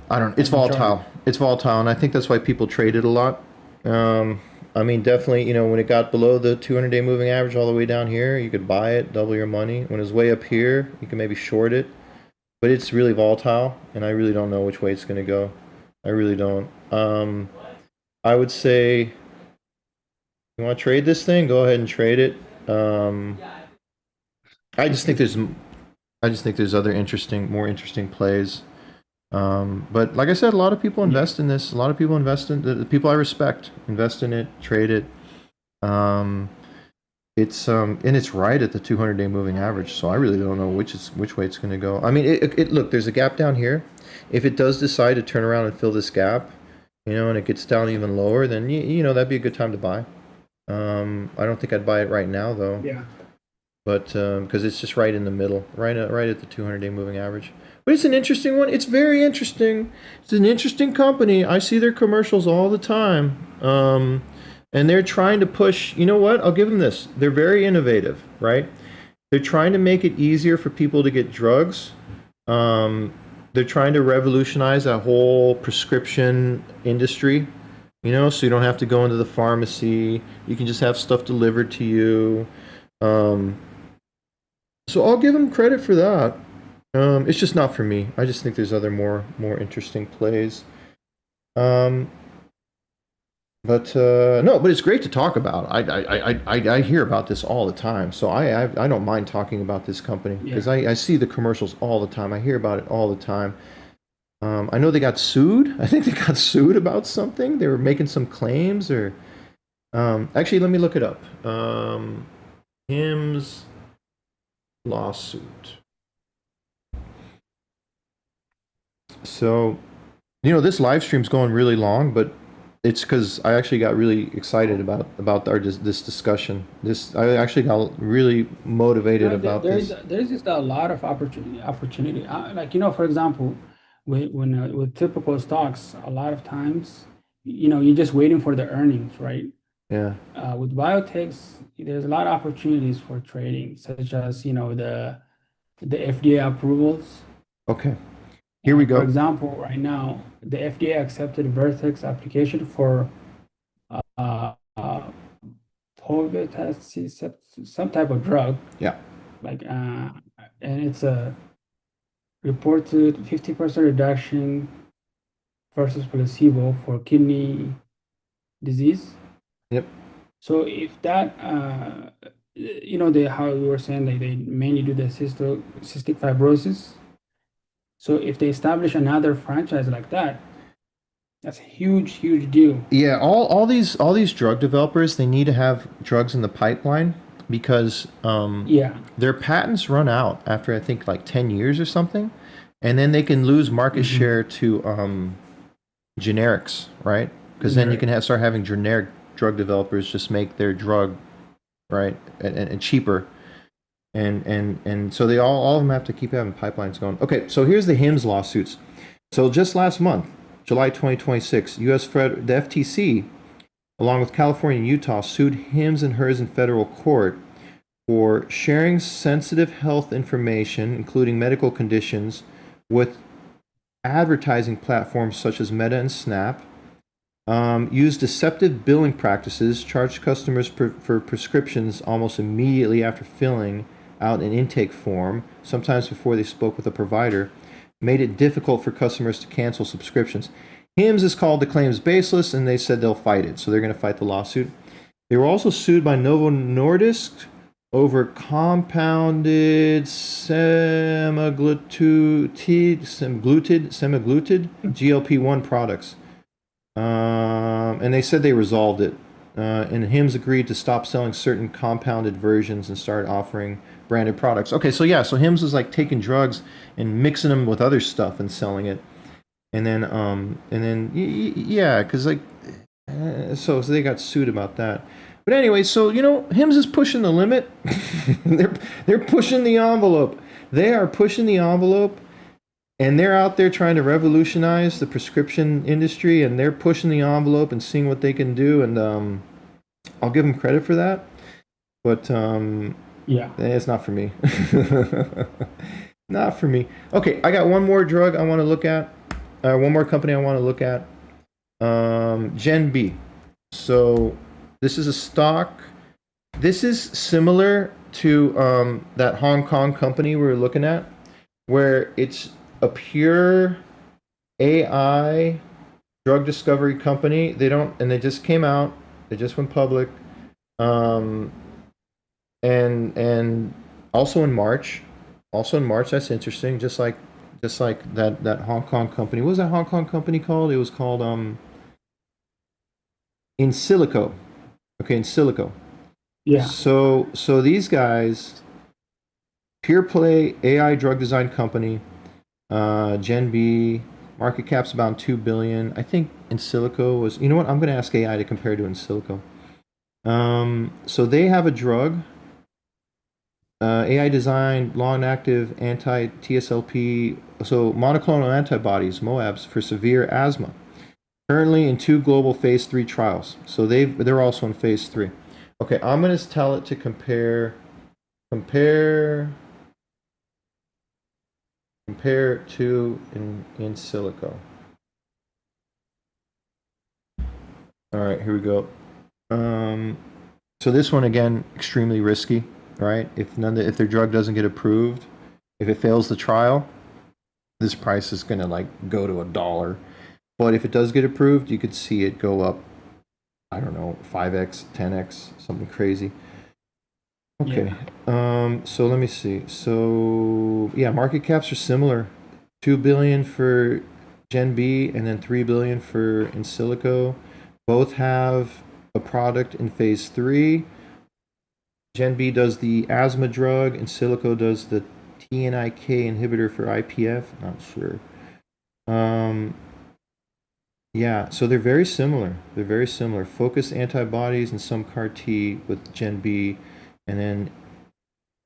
I don't. It's
on the chart?
volatile. It's volatile, and I think that's why people trade it a lot. Um, I mean, definitely, when it got below the 200-day moving average all the way down here, you could buy it, double your money. When it's way up here, you can maybe short it. But it's really volatile, and I really don't know which way it's going to go. I really don't. I would say, you want to trade this thing? Go ahead and trade it. I just think there's other more interesting plays. But like I said, a lot of people
Yeah.
invest in this. A lot of people invest in the people I respect invest in it, trade it. Um, it's and it's right at the 200-day moving average. So I really don't know which way it's going to go. I mean, look, there's a gap down here. If it does decide to turn around and fill this gap, and it gets down even lower, then that'd be a good time to buy. I don't think I'd buy it right now though,
Yeah.
but because it's just right in the middle, right at the 200-day moving average. But it's an interesting one. It's very interesting. It's an interesting company. I see their commercials all the time. And they're trying to push, you know what? I'll give them this. They're very innovative, right? They're trying to make it easier for people to get drugs. They're trying to revolutionize that whole prescription industry, so you don't have to go into the pharmacy. You can just have stuff delivered to you. Um, so I'll give them credit for that. It's just not for me. I just think there's other more interesting plays. Um, but no, but it's great to talk about. I hear about this all the time, so I don't mind talking about this company because
Yeah.
I see the commercials all the time. I hear about it all the time. I know they got sued. I think they got sued about something. They were making some claims, or actually, let me look it up. Hims lawsuit. So, this live stream's going really long, but it's because I actually got really excited about this discussion. I actually got really motivated
No,
about
there's
this.
there's just a lot of opportunity. Like for example, with typical stocks, a lot of times, you're just waiting for the earnings, right?
Yeah.
With biotechs, there's a lot of opportunities for trading, such as the FDA approvals.
Okay. Here we
For
go.
example, right now, the FDA accepted Vertex application for uh, uh, some type of drug,
Yeah.
like and it's a reported 50% reduction versus placebo for kidney disease.
Yep.
So if that, they how we were saying they mainly do the cystic fibrosis. So if they establish another franchise like that, that's a huge, huge deal.
Yeah. All these drug developers, they need to have drugs in the pipeline because
Yeah.
their patents run out after I think like 10 years or something, and then they can lose market
Hmm.
share to generics, right? Because then you can start having generic drug developers just make their drug, right, and cheaper, and so they all of them have to keep having pipelines going. Okay, so here's the Hims lawsuits. So just last month, July 2026, the FTC, along with California and Utah, sued Hims and Hers in federal court for sharing sensitive health information, including medical conditions, with advertising platforms such as Meta and Snap, use deceptive billing practices, charge customers for prescriptions almost immediately after filling out an intake form, sometimes before they spoke with a provider, made it difficult for customers to cancel subscriptions. Hims has called the claims baseless, and they said they'll fight it, so they're going to fight the lawsuit. They were also sued by Novo Nordisk over compounded semaglutide GLP-1 products. And they said they resolved it. And Hims agreed to stop selling certain compounded versions and start offering branded products. Okay, so yeah, so Hims is like taking drugs and mixing them with other stuff and selling it. Yeah, because like, so they got sued about that. But anyway, so Hims is pushing the limit. they're they're pushing the envelope. They are pushing the envelope, and they're out there trying to revolutionize the prescription industry, and they're pushing the envelope and seeing what they can do. And I'll give them credit for that. But
Yeah.
it's not for me. Not for me. Okay, I got one more drug I want to look at. One more company I want to look at. Gen B. So this is a stock. This is similar to that Hong Kong company we were looking at, where it's a pure AI drug discovery company. They just came out. They just went public. Um, and Also in March, that's interesting. Just like that Hong Kong company. What was that Hong Kong company called? It was called In Silico. Okay, In Silico.
Yeah.
So these guys, pure play AI drug design company, Gen B, market cap's about 2 billion. I think In Silico was. You know what? I'm going to ask AI to compare to In Silico. So they have a drug, AI designed long-active anti-TSLP, so monoclonal antibodies, MOABs, for severe asthma. Currently in 2 global phase 3 trials. So they're also in phase 3. Okay, I'm gonna tell it to compare to in silico. All right, here we go. So this one again, extremely risky, right? If their drug doesn't get approved, if it fails the trial, this price is gonna like go to $1. But if it does get approved, you could see it go up, I don't know, 5x, 10x, something crazy. Okay. So let me see. So yeah, market caps are similar. 2 billion for Gen B and then 3 billion for In Silico. Both have a product in phase 3. Gen B does the asthma drug, In Silico does the TNIK inhibitor for IPF. Not sure. Um, Yeah, so they're very similar. They're very similar. Focused antibodies and some CAR T with Gen B, and then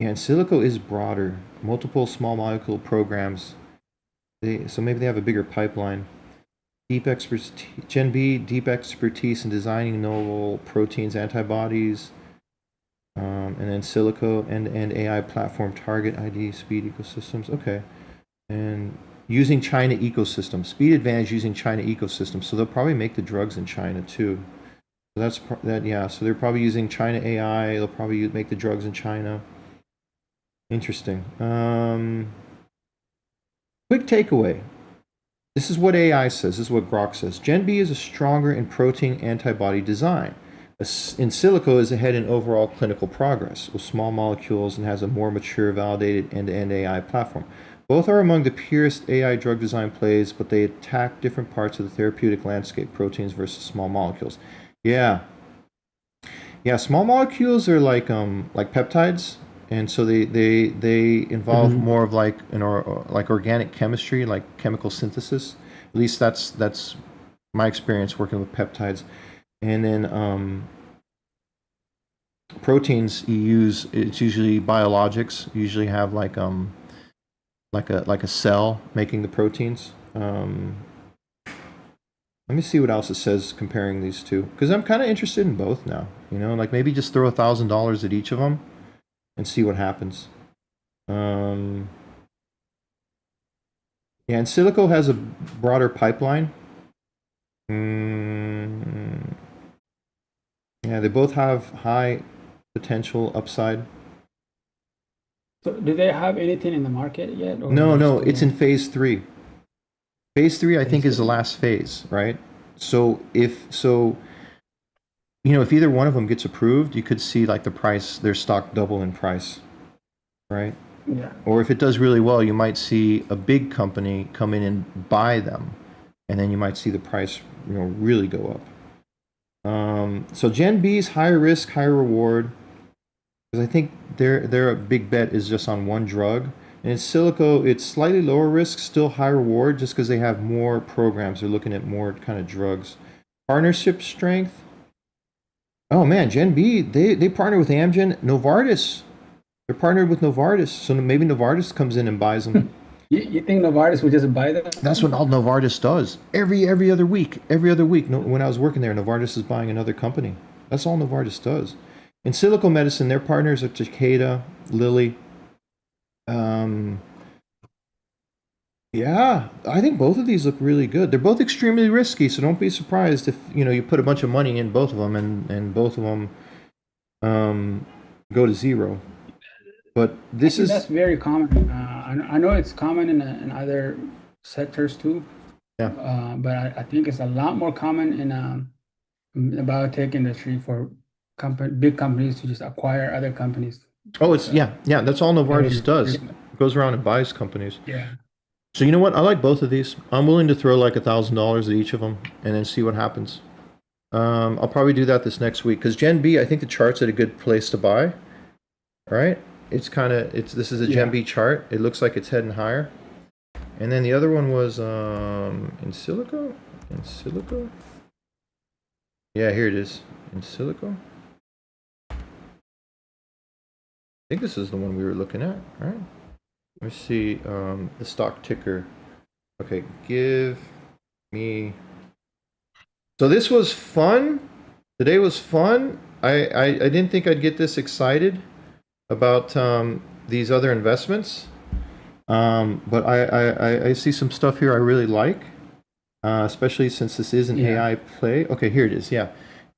yeah, and Silico is broader. Multiple small molecule programs. So maybe they have a bigger pipeline. Deep expertise, Gen B, deep expertise in designing novel proteins, antibodies, and then Silico and AI platform target ID speed ecosystems. Okay, and using China ecosystem, speed advantage using China ecosystem. So they'll probably make the drugs in China too. So that's that. Yeah. So they're probably using China AI. They'll probably make the drugs in China. Interesting. Quick takeaway. This is what AI says. This is what Grok says. Gen B is a stronger in protein antibody design. In silico is ahead in overall clinical progress with small molecules and has a more mature, validated end-to-end AI platform. Both are among the purest AI drug design plays, but they attack different parts of the therapeutic landscape, proteins versus small molecules. Yeah. Yeah, small molecules are like peptides, and so they involve
Mhm.
more of like like organic chemistry, like chemical synthesis. At least that's my experience working with peptides. And then proteins you use, it's usually biologics. You usually have like a cell making the proteins. Let me see what else it says comparing these two, because I'm kind of interested in both now. Like maybe just throw $1,000 at each of them and see what happens. Um, yeah, and Silico has a broader pipeline. Mm, yeah, they both have high potential upside.
So do they have anything in the market yet, or
No,
they're
no, it's in
still
phase 3. Phase 3, I think,
phase
is the
three?
last phase, right? So if either one of them gets approved, you could see like the price, their stock double in price, right?
Yeah.
Or if it does really well, you might see a big company come in and buy them, and then you might see the price, really go up. So Gen B is higher risk, higher reward, because I think their big bet is just on one drug. And in Silico, it's slightly lower risk, still high reward, just because they have more programs. They're looking at more kind of drugs. Partnership strength. Oh man, Gen B, they partner with Amgen, Novartis. They're partnered with Novartis, so maybe Novartis comes in and buys them.
You think Novartis would just buy
That's
them?
what all Novartis does. Every other week, every other week. No, when I was working there, Novartis is buying another company. That's all Novartis does. In silico medicine, their partners are Takeda, Lilly. Um, yeah, I think both of these look really good. They're both extremely risky, so don't be surprised if you put a bunch of money in both of them and both of them um, go to zero. But
I
this
think that's
is
very common. I know it's common in other sectors too,
yeah.
but I think it's a lot more common in the biotech industry for big companies to just acquire other companies.
Oh, it's,
Uh,
yeah, that's all Novartis does.
yeah.
Goes around and buys companies.
Yeah.
So you know what? I like both of these. I'm willing to throw like $1,000 at each of them and then see what happens. I'll probably do that this next week because Gen B, I think the chart's at a good place to buy. Right? It's kind of it's this is a Gen
Yeah.
B chart. It looks like it's heading higher. And then the other one was in silico. In silico. Yeah, here it is. In silico. I think this is the one we were looking at, right? Let me see the stock ticker. Okay, give me. So this was fun. Today was fun. I didn't think I'd get this excited about these other investments. But I see some stuff here I really like, especially since this is an
Yeah.
AI play. Okay, here it is. Yeah,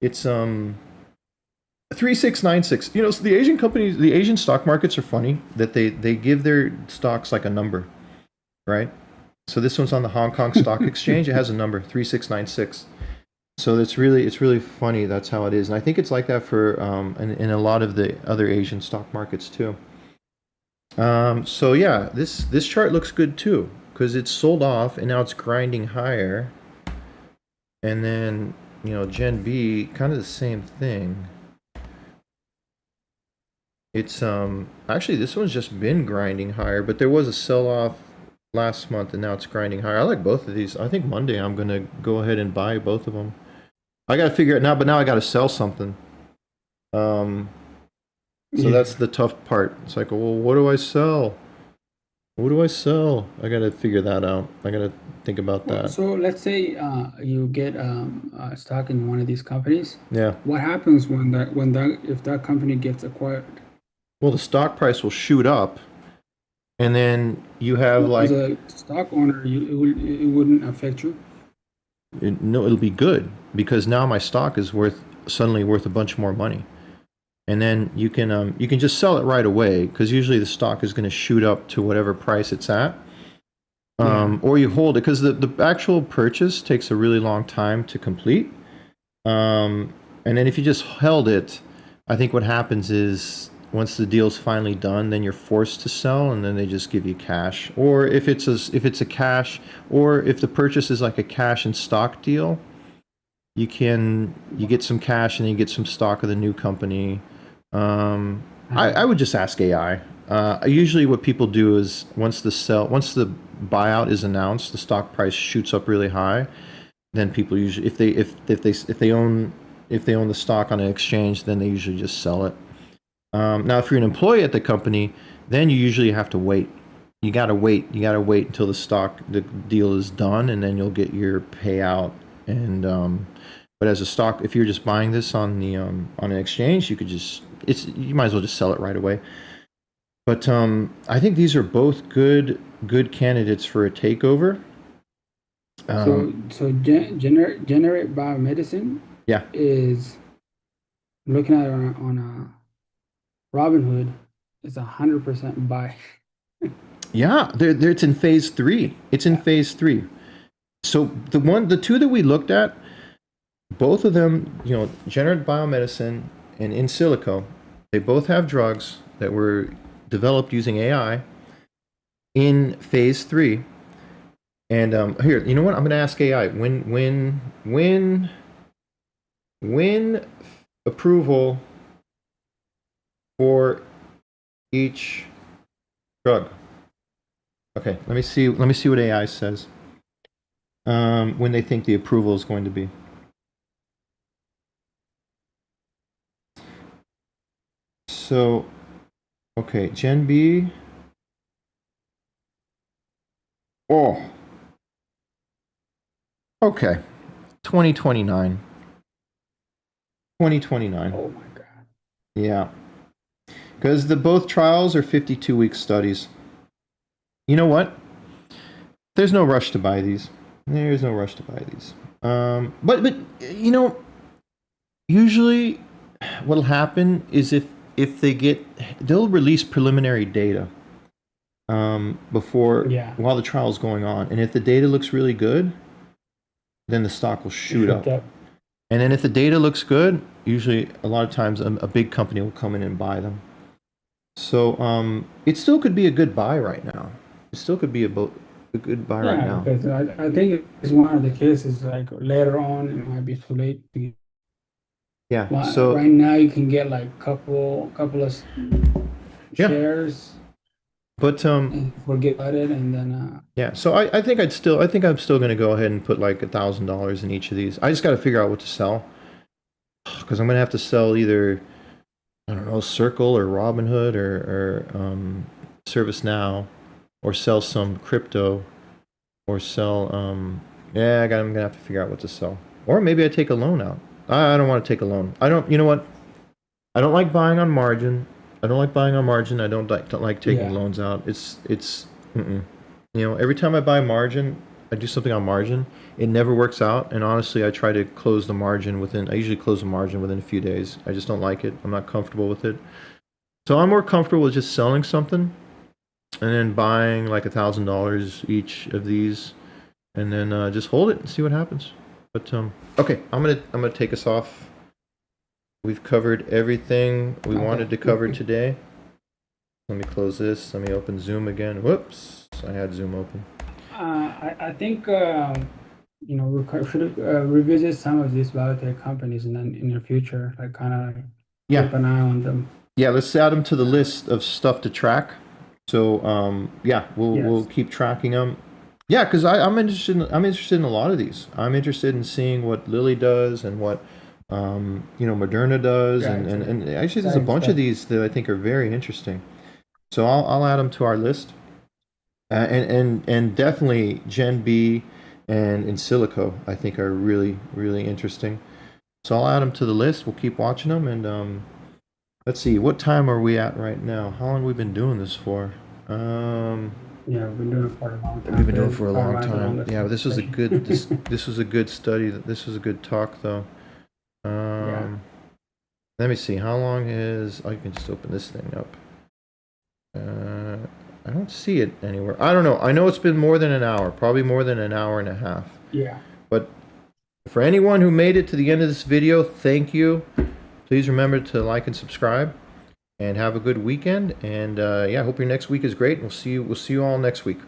it's 3696. You know, so the Asian companies, the Asian stock markets are funny that they give their stocks like a number, right? So this one's on the Hong Kong Stock Exchange. It has a number 3696. So it's really funny. That's how it is, and I think it's like that for in a lot of the other Asian stock markets too. So yeah, this chart looks good too because it's sold off and now it's grinding higher. And then Gen B, kind of the same thing. It's actually this one's just been grinding higher, but there was a sell off last month and now it's grinding higher. I like both of these. I think Monday I'm gonna go ahead and buy both of them. I gotta figure it now, but now I gotta sell something. Um, so
Yeah.
that's the tough part. It's like, well, what do I sell? What do I sell? I gotta figure that out. I gotta think about
Well,
that.
so let's say you get stock in one of these companies.
Yeah.
What happens when that if that company gets acquired?
Well, the stock price will shoot up, and then you have
Well, as
like,
a stock owner, it wouldn't affect you.
no, it'll be good because now my stock is suddenly worth a bunch more money, and then you can just sell it right away because usually the stock is going to shoot up to whatever price it's at.
Yeah.
Or you hold it because the actual purchase takes a really long time to complete. And then if you just held it, I think what happens is once the deal's finally done, then you're forced to sell, and then they just give you cash. Or if it's a cash, or if the purchase is like a cash and stock deal, you get some cash and then you get some stock of the new company. I would just ask AI. Usually, what people do is once the buyout is announced, the stock price shoots up really high. Then people usually, if they own the stock on an exchange, then they usually just sell it. Now, if you're an employee at the company, then you usually have to wait. You gotta wait. You gotta wait until the deal is done, and then you'll get your payout. And but as a stock, if you're just buying this on an exchange, you might as well just sell it right away. But I think these are both good candidates for a takeover.
So
Um,
generate biomedicine
yeah,
is looking at it on a Robinhood is 100% buy.
yeah, it's in phase three. It's in
Yeah.
phase three. So the two that we looked at, both of them, Generate Biomedicine and In Silico, they both have drugs that were developed using AI in phase three. And here, you know what? I'm going to ask AI when approval for each drug. Okay, let me see. Let me see what AI says. When they think the approval is going to be. So, okay, Gen B. Oh, okay. 2029. 2029.
Oh my God.
Yeah. Because the both trials are 52-week studies. You know what? There's no rush to buy these. There's no rush to buy these. But usually what'll happen is if they'll release preliminary data before
Yeah.
while the trial's going on, and if the data looks really good, then the stock will shoot
Shoot
up.
up.
And then if the data looks good, usually a lot of times a big company will come in and buy them. So it still could be a good buy right now. It still could be a good buy right
Yeah,
now.
because I think it's one of the cases like later on it might be too late to get.
Yeah.
Right
So
now you can get like couple of
yeah,
shares
but
and forget about it, and then
yeah. So I think I'm still gonna go ahead and put like $1,000 in each of these. I just got to figure out what to sell because I'm gonna have to sell either, I don't know, Circle or Robinhood or ServiceNow, or sell some crypto, or sell yeah, I'm gonna have to figure out what to sell. Or maybe I take a loan out. I don't want to take a loan. I don't, you know what? I don't like buying on margin. I don't like buying on margin. I don't like taking
yeah,
loans out. Mm-mm. You know, every time I buy margin, I do something on margin. It never works out. And honestly, I try to close the margin within. I usually close the margin within a few days. I just don't like it. I'm not comfortable with it. So I'm more comfortable with just selling something and then buying like $1,000 each of these, and then just hold it and see what happens. But okay, I'm gonna take us off. We've covered everything we
okay.
wanted to cover today. Let me close this. Let me open Zoom again. Whoops, I had Zoom open.
I think we should revisit some of these biotech companies in the future, like kind of
Yeah,
keep an eye on them.
yeah. Let's add them to the list of stuff to track. So yeah, we'll
Yes.
keep tracking them. Yeah, because I'm interested in a lot of these. I'm interested in seeing what Lilly does and what Moderna does,
Yeah,
and actually there's a
exciting
bunch of
stuff.
these that I think are very interesting. So I'll add them to our list. And definitely Gen B and In Silico, I think are really, really interesting. So I'll add them to the list. We'll keep watching them. And let's see, what time are we at right now? How long have we been doing this for? Um,
Yeah, we've been doing it for a long
we've
time.
been doing it
This is
for a
probably
long
one of the
time.
longest
Yeah, but this was a good
conversation.
this was a good study. This was a good talk, though.
Yeah.
Um, let me see. How long is? Oh, you can just open this thing up. Uh, I don't see it anywhere. I don't know. I know it's been more than an hour, probably more than an hour and a half.
Yeah.
But for anyone who made it to the end of this video, thank you. Please remember to like and subscribe, and have a good weekend. And yeah, I hope your next week is great. We'll see you all next week.